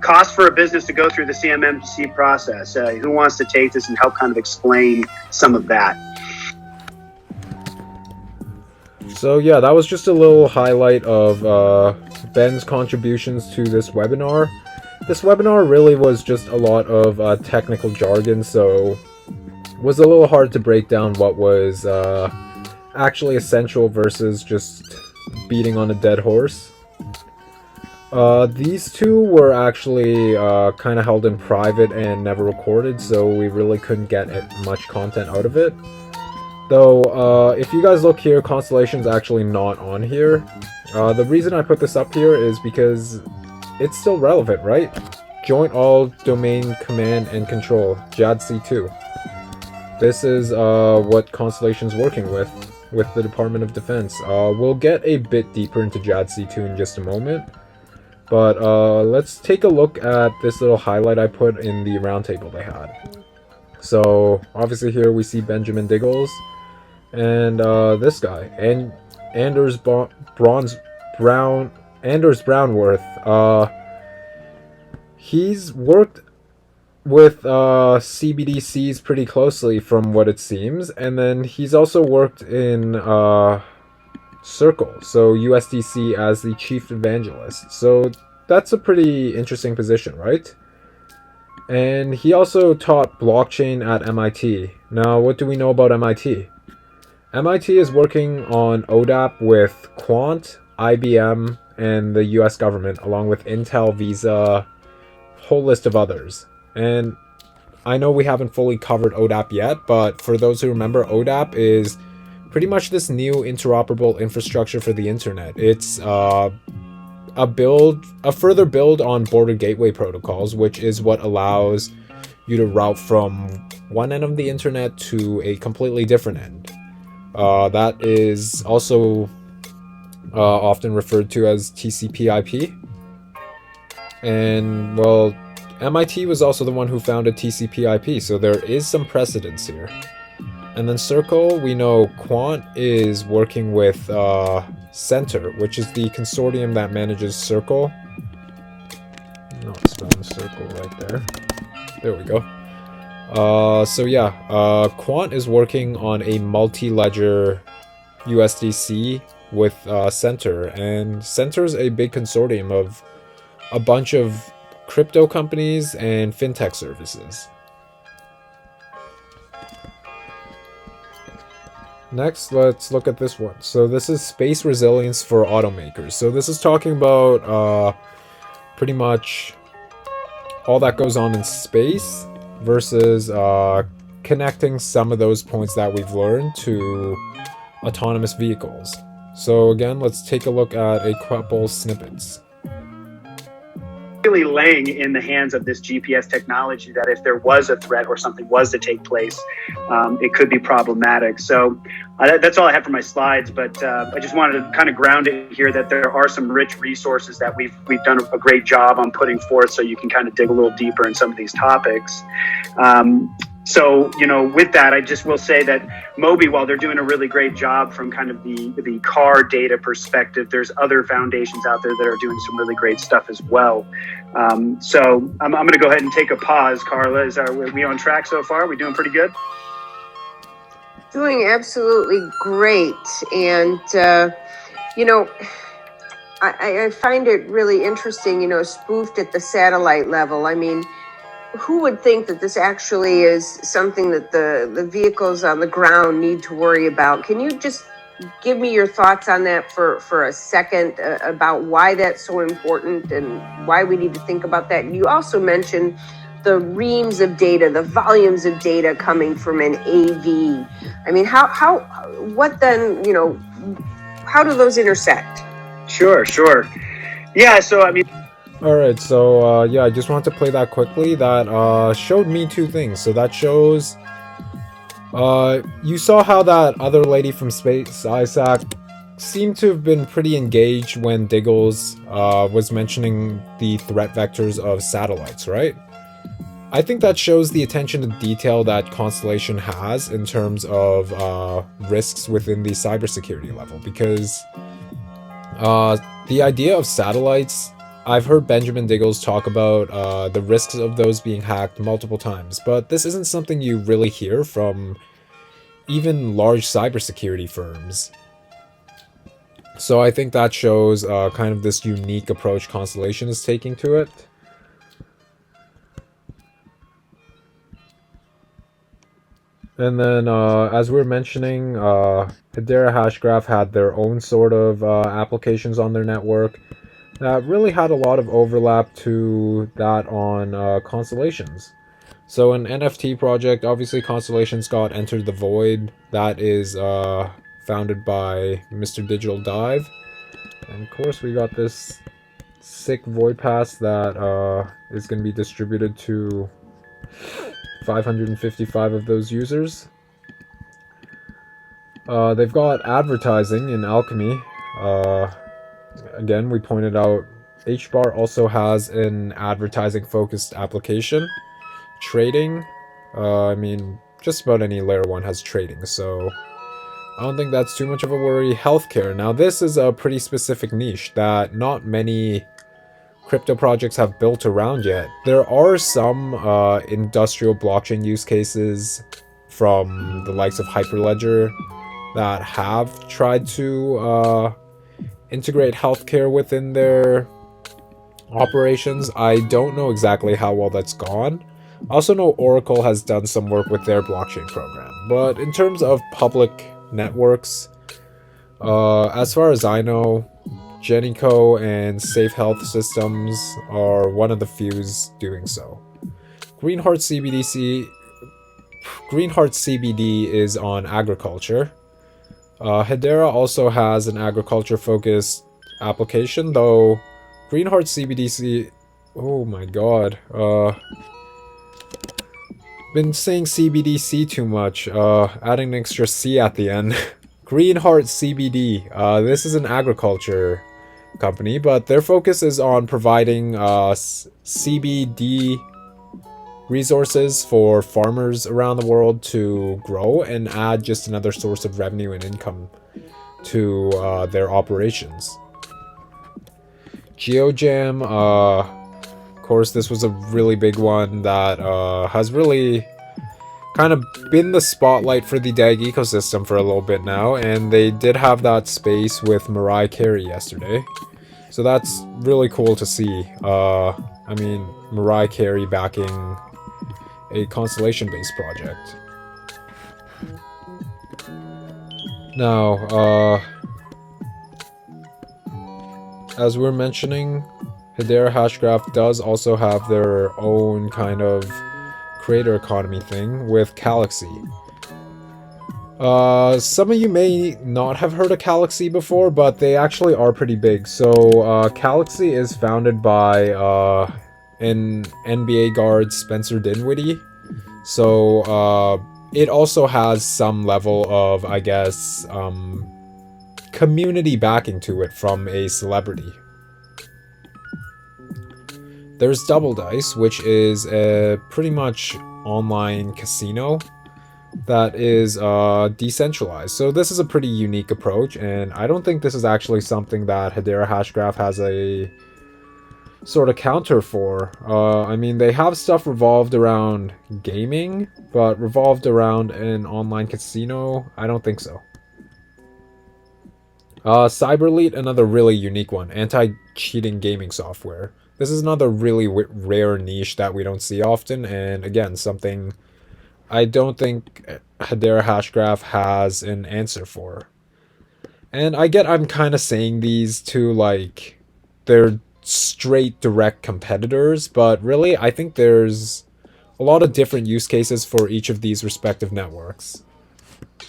cost for a business to go through the CMMC process. Who wants to take this and help kind of explain some of that? So yeah, that was just a little highlight of Ben's contributions to this webinar. This webinar really was just a lot of technical jargon, so it was a little hard to break down what was actually essential versus just beating on a dead horse. These two were actually kind of held in private and never recorded, so we really couldn't get much content out of it. Though, if you guys look here, Constellation's actually not on here. The reason I put this up here is because it's still relevant, right? Joint All Domain Command and Control, JADC2. This is what Constellation's working with the Department of Defense. We'll get a bit deeper into JADC2 in just a moment. But let's take a look at this little highlight I put in the roundtable they had. So, obviously here we see Benjamin Diggles. And this guy, Anders Brownworth. He's worked with CBDCs pretty closely from what it seems, and then he's also worked in Circle, so USDC, as the chief evangelist. So that's a pretty interesting position, right? And he also taught blockchain at MIT. Now, what do we know about MIT? MIT is working on ODAP with Quant, IBM, and the US government, along with Intel, Visa, a whole list of others. And I know we haven't fully covered ODAP yet, but for those who remember, ODAP is pretty much this new interoperable infrastructure for the internet. It's a further build on border gateway protocols, which is what allows you to route from one end of the internet to a completely different end. That is also often referred to as TCP/IP. And, well, MIT was also the one who founded TCP/IP, so there is some precedence here. And then Circle, we know Quant is working with Center, which is the consortium that manages Circle. Not spelling Circle right there. There we go. So yeah, Quant is working on a multi-ledger USDC with Center, and Center's a big consortium of a bunch of crypto companies and fintech services. Next, let's look at this one. So this is space resilience for automakers. So this is talking about pretty much all that goes on in space versus connecting some of those points that we've learned to autonomous vehicles. So again, let's take a look at a couple snippets. Really laying in the hands of this GPS technology that if there was a threat or something was to take place, it could be problematic. So that's all I have for my slides, but I just wanted to kind of ground it here that there are some rich resources that we've done a great job on putting forth, so you can kind of dig a little deeper in some of these topics. So, with that, I just will say that Moby, while they're doing a really great job from kind of the car data perspective, there's other foundations out there that are doing some really great stuff as well. So I'm going to go ahead and take a pause. Carla, are we on track so far? Are we doing pretty good? Doing absolutely great. And, I find it really interesting, spoofed at the satellite level. I mean, who would think that this actually is something that the vehicles on the ground need to worry about? Can you just give me your thoughts on that for a second, about why that's so important and why we need to think about that? And you also mentioned the reams of data, the volumes of data coming from an AV. I mean, what then, how do those intersect? Sure. Yeah, so I mean, Alright, so I just wanted to play that quickly. That showed me two things. So that shows, you saw how that other lady from Space Isaac seemed to have been pretty engaged when Diggles was mentioning the threat vectors of satellites, right? I think that shows the attention to detail that Constellation has in terms of risks within the cybersecurity level, because The idea of satellites, I've heard Benjamin Diggles talk about the risks of those being hacked multiple times, but this isn't something you really hear from even large cybersecurity firms. So I think that shows kind of this unique approach Constellation is taking to it. And then, as we were mentioning, Hedera Hashgraph had their own sort of applications on their network that really had a lot of overlap to that on Constellations. So an NFT project, obviously Constellations got Enter the Void. That is founded by Mr. Digital Dive. And of course we got this sick Void Pass that is going to be distributed to 555 of those users. They've got advertising in Alchemy. Again, we pointed out Hbar also has an advertising-focused application. Trading, I mean, just about any layer 1 has trading, so I don't think that's too much of a worry. Healthcare. Now, this is a pretty specific niche that not many crypto projects have built around yet. There are some industrial blockchain use cases from the likes of Hyperledger that have tried to integrate healthcare within their operations. I don't know exactly how well that's gone. I also know Oracle has done some work with their blockchain program. But in terms of public networks, as far as I know, Genico and Safe Health Systems are one of the few doing so. Greenheart CBD is on agriculture. Hedera also has an agriculture-focused application, though Greenheart CBDC... Oh my god. Been saying CBDC too much, adding an extra C at the end. Greenheart CBD. This is an agriculture company, but their focus is on providing CBD resources for farmers around the world to grow and add just another source of revenue and income to their operations. GeoJam, of course, this was a really big one that has really kind of been the spotlight for the DAG ecosystem for a little bit now, and they did have that space with Mariah Carey yesterday. So that's really cool to see. I mean, Mariah Carey backing a Constellation-based project. Now, as we're mentioning, Hedera Hashgraph does also have their own kind of creator economy thing with Galaxy. Some of you may not have heard of Galaxy before, but they actually are pretty big. So, Galaxy is founded by an NBA guard, Spencer Dinwiddie. So, it also has some level of, I guess, community backing to it from a celebrity. There's Double Dice, which is a pretty much online casino that is decentralized. So this is a pretty unique approach, and I don't think this is actually something that Hedera Hashgraph has a sort of counter for. I mean, they have stuff revolved around gaming, but revolved around an online casino, I don't think so. CyberLead, another really unique one, anti-cheating gaming software. This is another really rare niche that we don't see often, and again, something I don't think Hedera Hashgraph has an answer for. And I get I'm kind of saying these to, like, they're straight direct competitors, but really I think there's a lot of different use cases for each of these respective networks.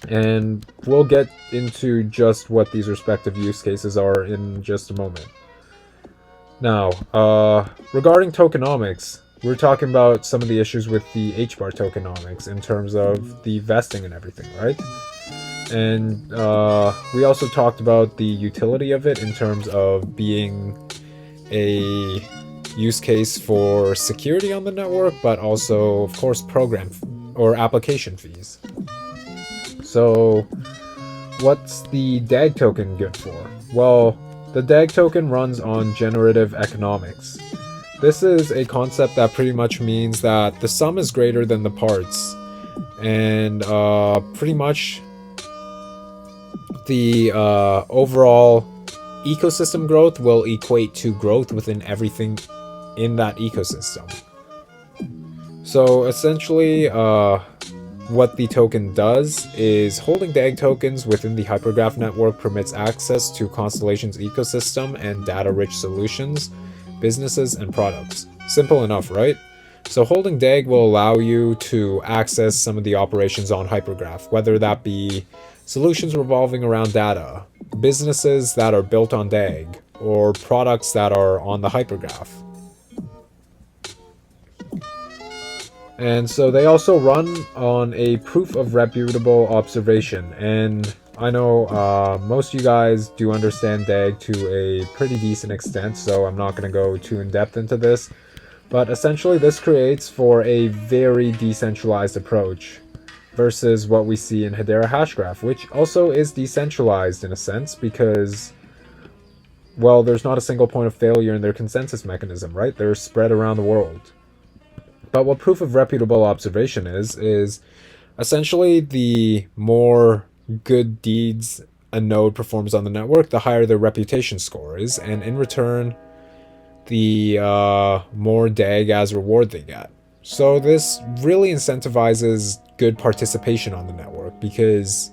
And we'll get into just what these respective use cases are in just a moment. Now, regarding tokenomics, we're talking about some of the issues with the Hbar tokenomics in terms of the vesting and everything, right? And we also talked about the utility of it in terms of being a use case for security on the network, but also, of course, program or application fees. So, what's the DAG token good for? Well, The DAG token runs on generative economics. This is a concept that pretty much means that the sum is greater than the parts, and pretty much the overall ecosystem growth will equate to growth within everything in that ecosystem. So essentially, what the token does is holding DAG tokens within the hypergraph network permits access to Constellation's ecosystem and data-rich solutions, businesses, and products. Simple enough, right? So holding DAG will allow you to access some of the operations on hypergraph, whether that be solutions revolving around data, businesses that are built on DAG, or products that are on the hypergraph. And so they also run on a proof of reputable observation. And I know most of you guys do understand DAG to a pretty decent extent, so I'm not going to go too in depth into this. But essentially this creates for a very decentralized approach versus what we see in Hedera Hashgraph, which also is decentralized in a sense because, well, there's not a single point of failure in their consensus mechanism, right? They're spread around the world. But what proof of reputable observation is essentially the more good deeds a node performs on the network, the higher their reputation score is, and in return, the more DAG as reward they get. So this really incentivizes good participation on the network because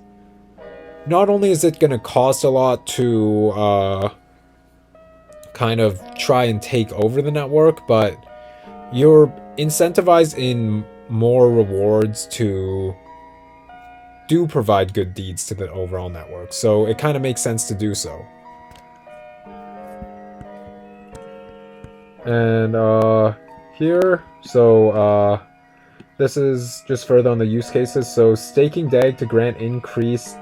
not only is it going to cost a lot to kind of try and take over the network, but you're incentivized in more rewards to do provide good deeds to the overall network. So it kind of makes sense to do so. And here, so this is just further on the use cases. So staking DAG to grant increased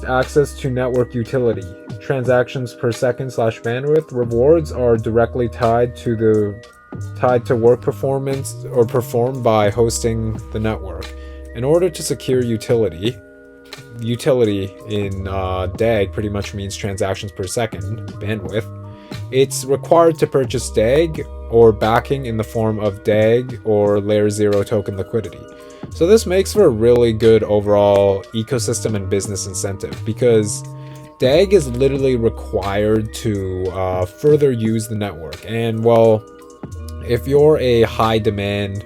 access to network utility. Transactions per second / bandwidth. Rewards are directly tied to work performance or performed by hosting the network. In order to secure utility in DAG pretty much means transactions per second bandwidth. It's required to purchase DAG or backing in the form of DAG or layer 0 token liquidity. So this makes for a really good overall ecosystem and business incentive because DAG is literally required to further use the network. And well, if you're a high demand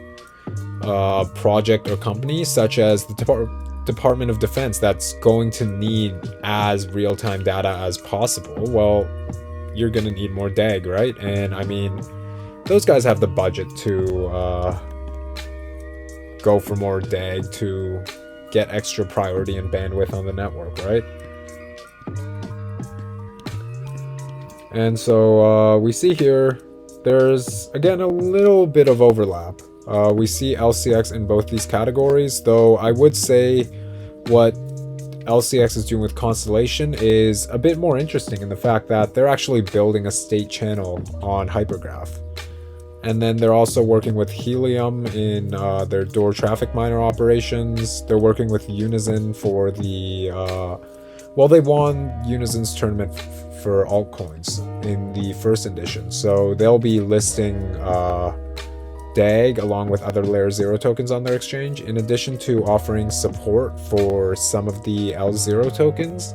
project or company such as the Department of Defense that's going to need as real-time data as possible, well, you're going to need more DAG, right? And I mean, those guys have the budget to go for more DAG to get extra priority and bandwidth on the network, right? And so we see here, there's again a little bit of overlap. We see LCX in both these categories, though I would say what LCX is doing with Constellation is a bit more interesting in the fact that they're actually building a state channel on Hypergraph. And then they're also working with Helium in their door traffic miner operations. They're working with Unison for the... well, they won Unison's tournament for altcoins in the first edition. So they'll be listing DAG along with other layer 0 tokens on their exchange, in addition to offering support for some of the L0 tokens,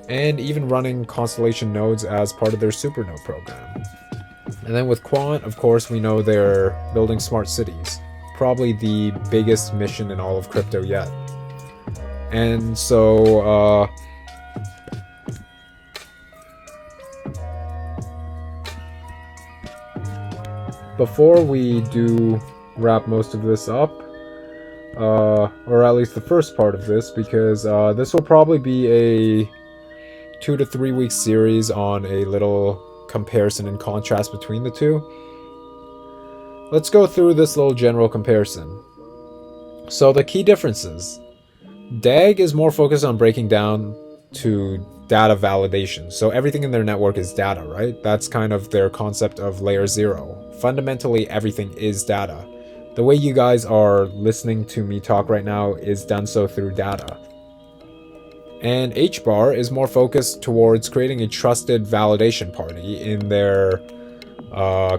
and even running Constellation nodes as part of their Supernode program. And then with Quant, of course, we know they're building smart cities, probably the biggest mission in all of crypto yet. And so before we do wrap most of this up, or at least the first part of this, because this will probably be a 2 to 3 week series on a little comparison and contrast between the two. Let's go through this little general comparison. So the key differences. DAG is more focused on breaking down to data validation. So everything in their network is data, right? That's kind of their concept of layer 0. Fundamentally, everything is data. The way you guys are listening to me talk right now is done so through data. And Hbar is more focused towards creating a trusted validation party in their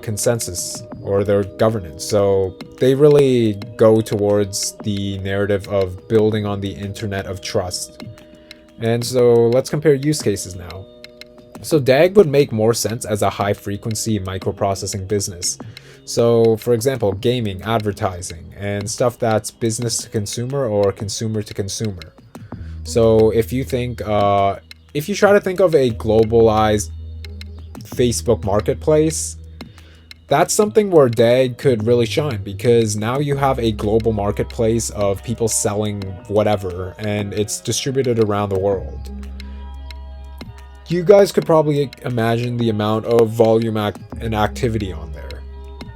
consensus or their governance. So they really go towards the narrative of building on the internet of trust. And so let's compare use cases now. So DAG would make more sense as a high-frequency microprocessing business. So, for example, gaming, advertising, and stuff that's business to consumer or consumer to consumer. So if you think, if you try to think of a globalized Facebook marketplace, that's something where DAG could really shine, because now you have a global marketplace of people selling whatever, and it's distributed around the world. You guys could probably imagine the amount of volume and activity on there.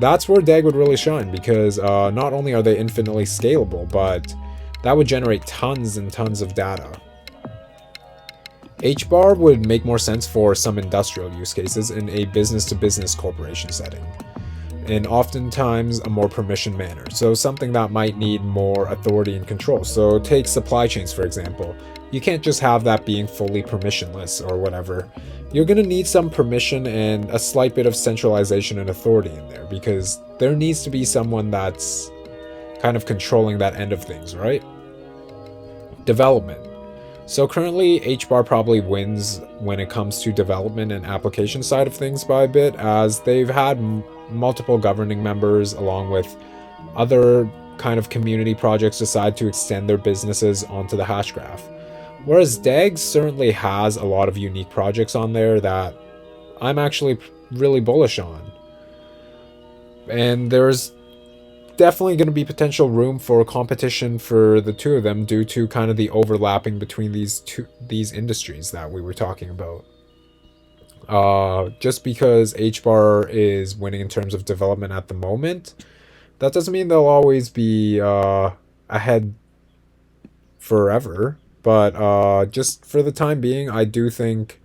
That's where DAG would really shine, because not only are they infinitely scalable, but that would generate tons and tons of data. Hbar would make more sense for some industrial use cases in a business-to-business corporation setting, and oftentimes a more permission manner. So something that might need more authority and control. So take supply chains, for example. You can't just have that being fully permissionless or whatever. You're going to need some permission and a slight bit of centralization and authority in there, because there needs to be someone that's kind of controlling that end of things, right? Development. So currently, Hbar probably wins when it comes to development and application side of things by a bit, as they've had multiple governing members along with other kind of community projects decide to extend their businesses onto the Hashgraph. Whereas DAG certainly has a lot of unique projects on there that I'm actually really bullish on. And there's definitely going to be potential room for competition for the two of them due to kind of the overlapping between these industries that we were talking about. Just because Hbar is winning in terms of development at the moment, that doesn't mean they'll always be ahead forever. But just for the time being, I do think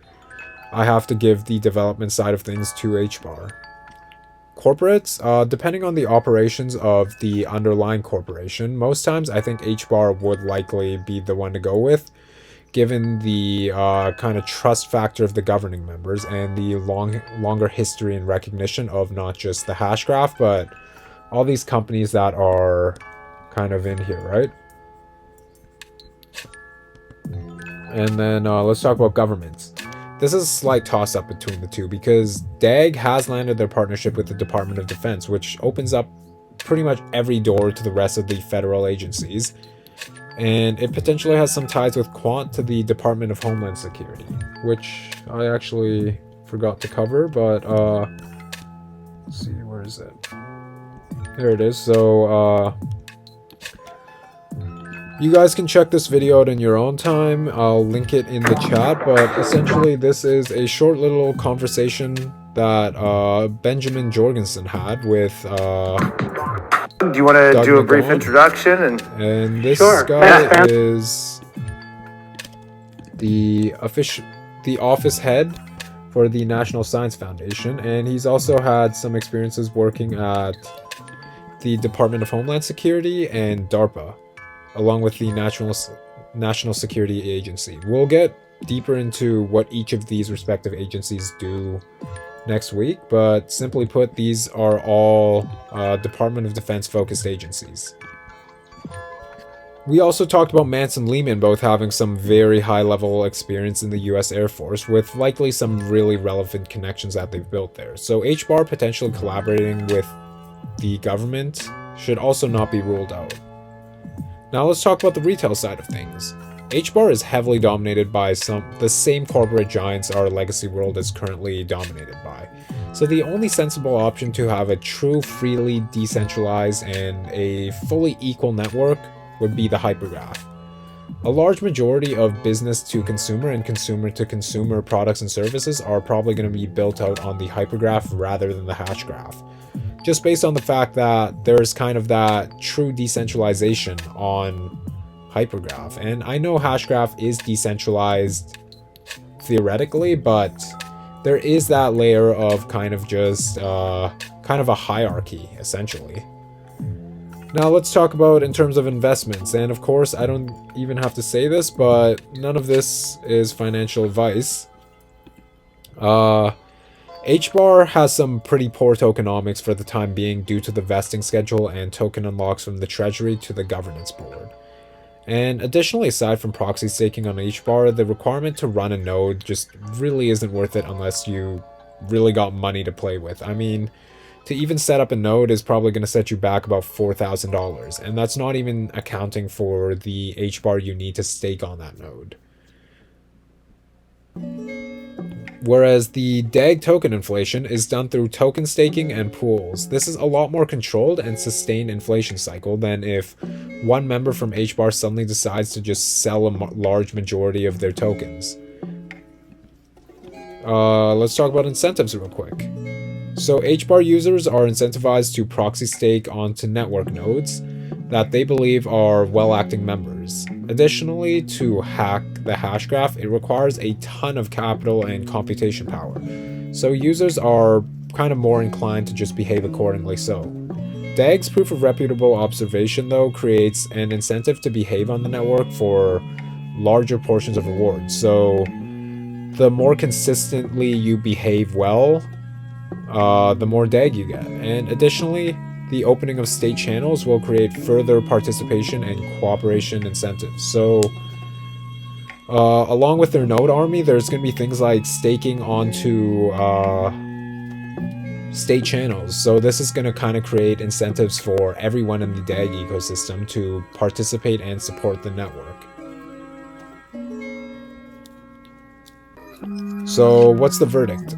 I have to give the development side of things to Hbar. Corporates, depending on the operations of the underlying corporation, most times I think Hbar would likely be the one to go with, given the kind of trust factor of the governing members and the longer history and recognition of not just the Hashgraph, but all these companies that are kind of in here, right? And then let's talk about governments. This is a slight toss-up between the two, because DAG has landed their partnership with the Department of Defense, which opens up pretty much every door to the rest of the federal agencies. And it potentially has some ties with Quant to the Department of Homeland Security, which I actually forgot to cover, but let's see, where is it? There it is. So you guys can check this video out in your own time. I'll link it in the chat, but essentially this is a short little conversation that Benjamin Jorgensen had with do you want to Doug do a brief McGowan. introduction? And this Sure. guy is the office head for the National Science Foundation, and he's also had some experiences working at the Department of Homeland Security and DARPA, along with the National Security Agency. We'll get deeper into what each of these respective agencies do next week, but simply put, these are all Department of Defense focused agencies. We also talked about Mance and Lehman both having some very high level experience in the US Air Force, with likely some really relevant connections that they've built there. So Hbar potentially collaborating with the government should also not be ruled out. Now let's talk about the retail side of things. Hbar is heavily dominated by the same corporate giants our legacy world is currently dominated by. So the only sensible option to have a true freely decentralized and a fully equal network would be the hypergraph. A large majority of business to consumer and consumer to consumer products and services are probably going to be built out on the hypergraph rather than the hashgraph, just based on the fact that there's kind of that true decentralization on hypergraph. And I know hashgraph is decentralized theoretically, but there is that layer of kind of just kind of a hierarchy essentially. Now let's talk about in terms of investments. And of course, I don't even have to say this, but none of this is financial advice. Hbar has some pretty poor tokenomics for the time being due to the vesting schedule and token unlocks from the treasury to the governance board. And additionally, aside from proxy staking on Hbar, the requirement to run a node just really isn't worth it unless you really got money to play with. I mean, to even set up a node is probably going to set you back about $4,000, and that's not even accounting for the Hbar you need to stake on that node. Whereas the DAG token inflation is done through token staking and pools. This is a lot more controlled and sustained inflation cycle than if one member from Hbar suddenly decides to just sell a large majority of their tokens. Let's talk about incentives real quick. So Hbar users are incentivized to proxy stake onto network nodes that they believe are well-acting members. Additionally, to hack the hash graph, it requires a ton of capital and computation power. So users are kind of more inclined to just behave accordingly so. DAG's proof of reputable observation, though, creates an incentive to behave on the network for larger portions of rewards. So the more consistently you behave well, the more DAG you get. And additionally, the opening of state channels will create further participation and cooperation incentives. So, along with their node army, there's going to be things like staking onto state channels. So this is going to kind of create incentives for everyone in the DAG ecosystem to participate and support the network. So what's the verdict?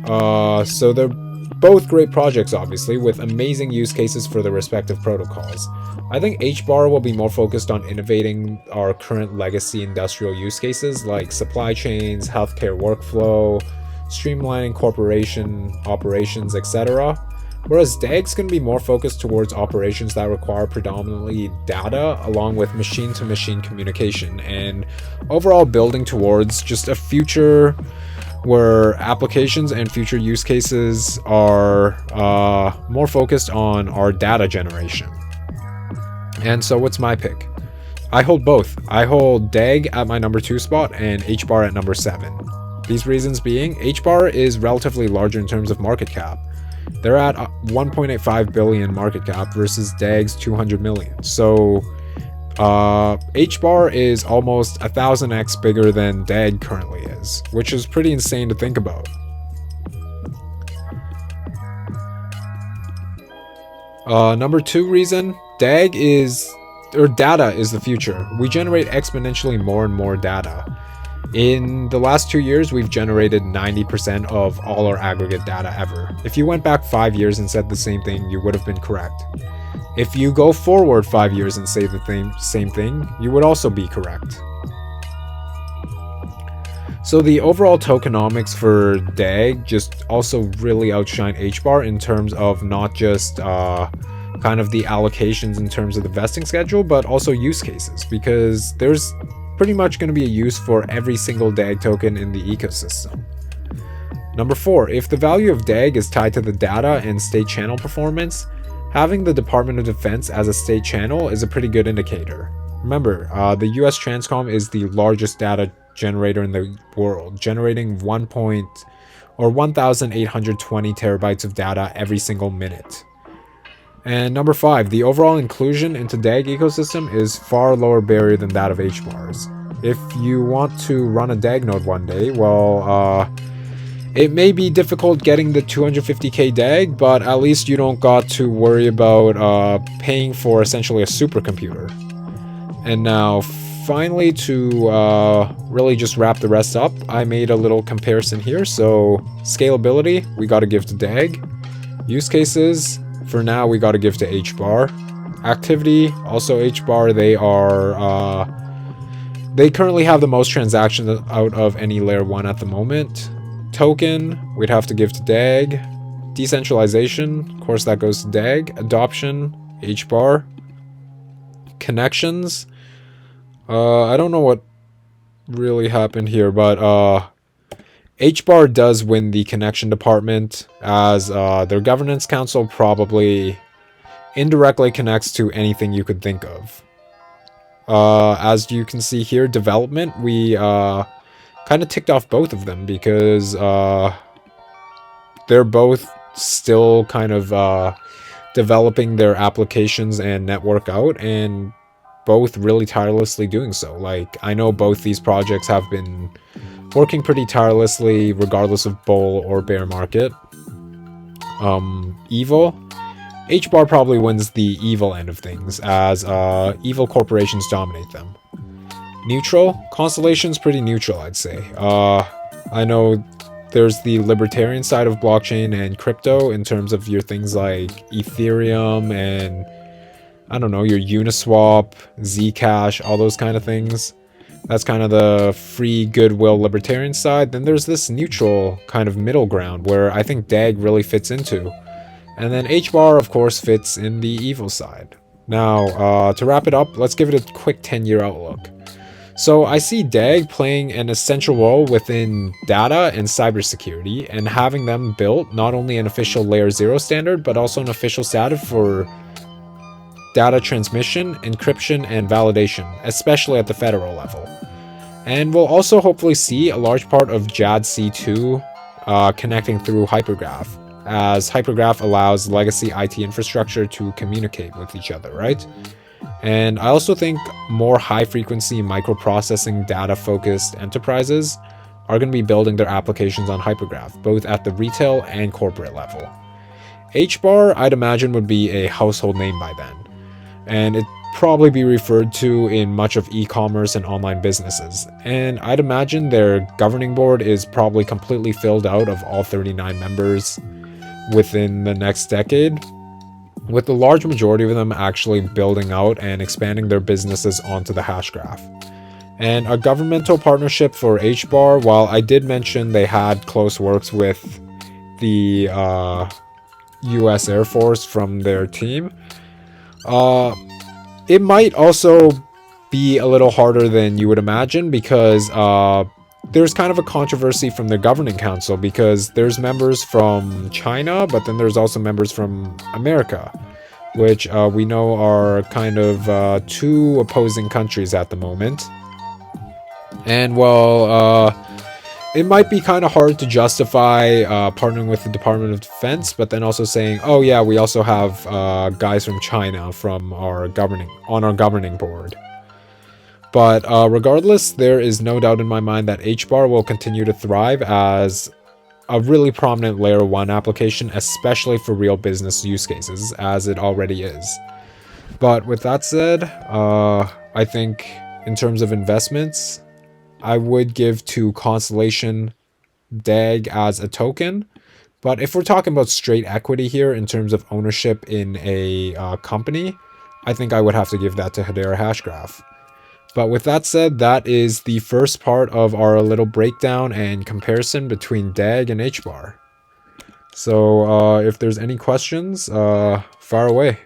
So they're both great projects, obviously, with amazing use cases for their respective protocols. I think Hbar will be more focused on innovating our current legacy industrial use cases like supply chains, healthcare workflow, streamlining corporation operations, etc. Whereas DAG's going to be more focused towards operations that require predominantly data along with machine-to-machine communication, and overall building towards just a future where applications and future use cases are more focused on our data generation. And so what's my pick? I hold both. I hold DAG at my number 2 spot and Hbar at number 7. These reasons being, Hbar is relatively larger in terms of market cap. They're at 1.85 billion market cap versus DAG's 200 million. So Hbar is almost 1,000x bigger than DAG currently is, which is pretty insane to think about. Number 2 reason, data is the future. We generate exponentially more and more data. In the last 2 years, we've generated 90% of all our aggregate data ever. If you went back 5 years and said the same thing, you would have been correct. If you go forward 5 years and say the same thing, you would also be correct. So the overall tokenomics for DAG just also really outshine Hbar in terms of not just kind of the allocations in terms of the vesting schedule, but also use cases, because there's pretty much going to be a use for every single DAG token in the ecosystem. Number 4, if the value of DAG is tied to the data and state channel performance, having the Department of Defense as a state channel is a pretty good indicator. Remember, the US Transcom is the largest data generator in the world, generating 1,820 terabytes of data every single minute. And number 5, the overall inclusion into DAG ecosystem is far lower barrier than that of Hbar's. If you want to run a DAG node one day, well, it may be difficult getting the 250k DAG, but at least you don't got to worry about paying for essentially a supercomputer. And now, finally, to really just wrap the rest up, I made a little comparison here. So, scalability, we got to give to DAG. Use cases, for now, we got to give to Hbar. Activity, also Hbar, they currently have the most transactions out of any layer 1 at the moment. Token, we'd have to give to DAG. Decentralization, of course that goes to DAG. Adoption, Hbar. Connections, I don't know what really happened here, but Hbar does win the connection department, as their governance council probably indirectly connects to anything you could think of. As you can see here, development, we kind of ticked off both of them because they're both still kind of developing their applications and network out, and both really tirelessly doing so. Like, I know both these projects have been working pretty tirelessly regardless of bull or bear market. Evil, Hbar probably wins the evil end of things, as evil corporations dominate them. Neutral, Constellation's pretty neutral, I'd say. I know there's the libertarian side of blockchain and crypto in terms of your things like Ethereum and, I don't know, your Uniswap, Zcash, all those kind of things. That's kind of the free goodwill libertarian side. Then there's this neutral kind of middle ground where I think DAG really fits into. And then Hbar, of course, fits in the evil side. Now, to wrap it up, let's give it a quick 10-year outlook. So I see DAG playing an essential role within data and cybersecurity, and having them built not only an official layer 0 standard, but also an official standard for data transmission, encryption, and validation, especially at the federal level. And we'll also hopefully see a large part of JADC2 connecting through Hypergraph, as Hypergraph allows legacy IT infrastructure to communicate with each other, right? And I also think more high-frequency microprocessing data-focused enterprises are going to be building their applications on Hypergraph, both at the retail and corporate level. Hbar, I'd imagine, would be a household name by then, and it'd probably be referred to in much of e-commerce and online businesses. And I'd imagine their governing board is probably completely filled out of all 39 members within the next decade, with the large majority of them actually building out and expanding their businesses onto the Hashgraph. And a governmental partnership for Hbar, while I did mention they had close works with the US Air Force from their team, it might also be a little harder than you would imagine, because there's kind of a controversy from the governing council, because there's members from China, but then there's also members from America, which we know are kind of two opposing countries at the moment. And well, it might be kind of hard to justify partnering with the Department of Defense, but then also saying, oh yeah, we also have guys from China from on our governing board. But regardless, there is no doubt in my mind that Hbar will continue to thrive as a really prominent layer 1 application, especially for real business use cases, as it already is. But with that said, I think in terms of investments, I would give to Constellation DAG as a token. But if we're talking about straight equity here in terms of ownership in a company, I think I would have to give that to Hedera Hashgraph. But with that said, that is the first part of our little breakdown and comparison between DAG and Hbar. So if there's any questions, fire away.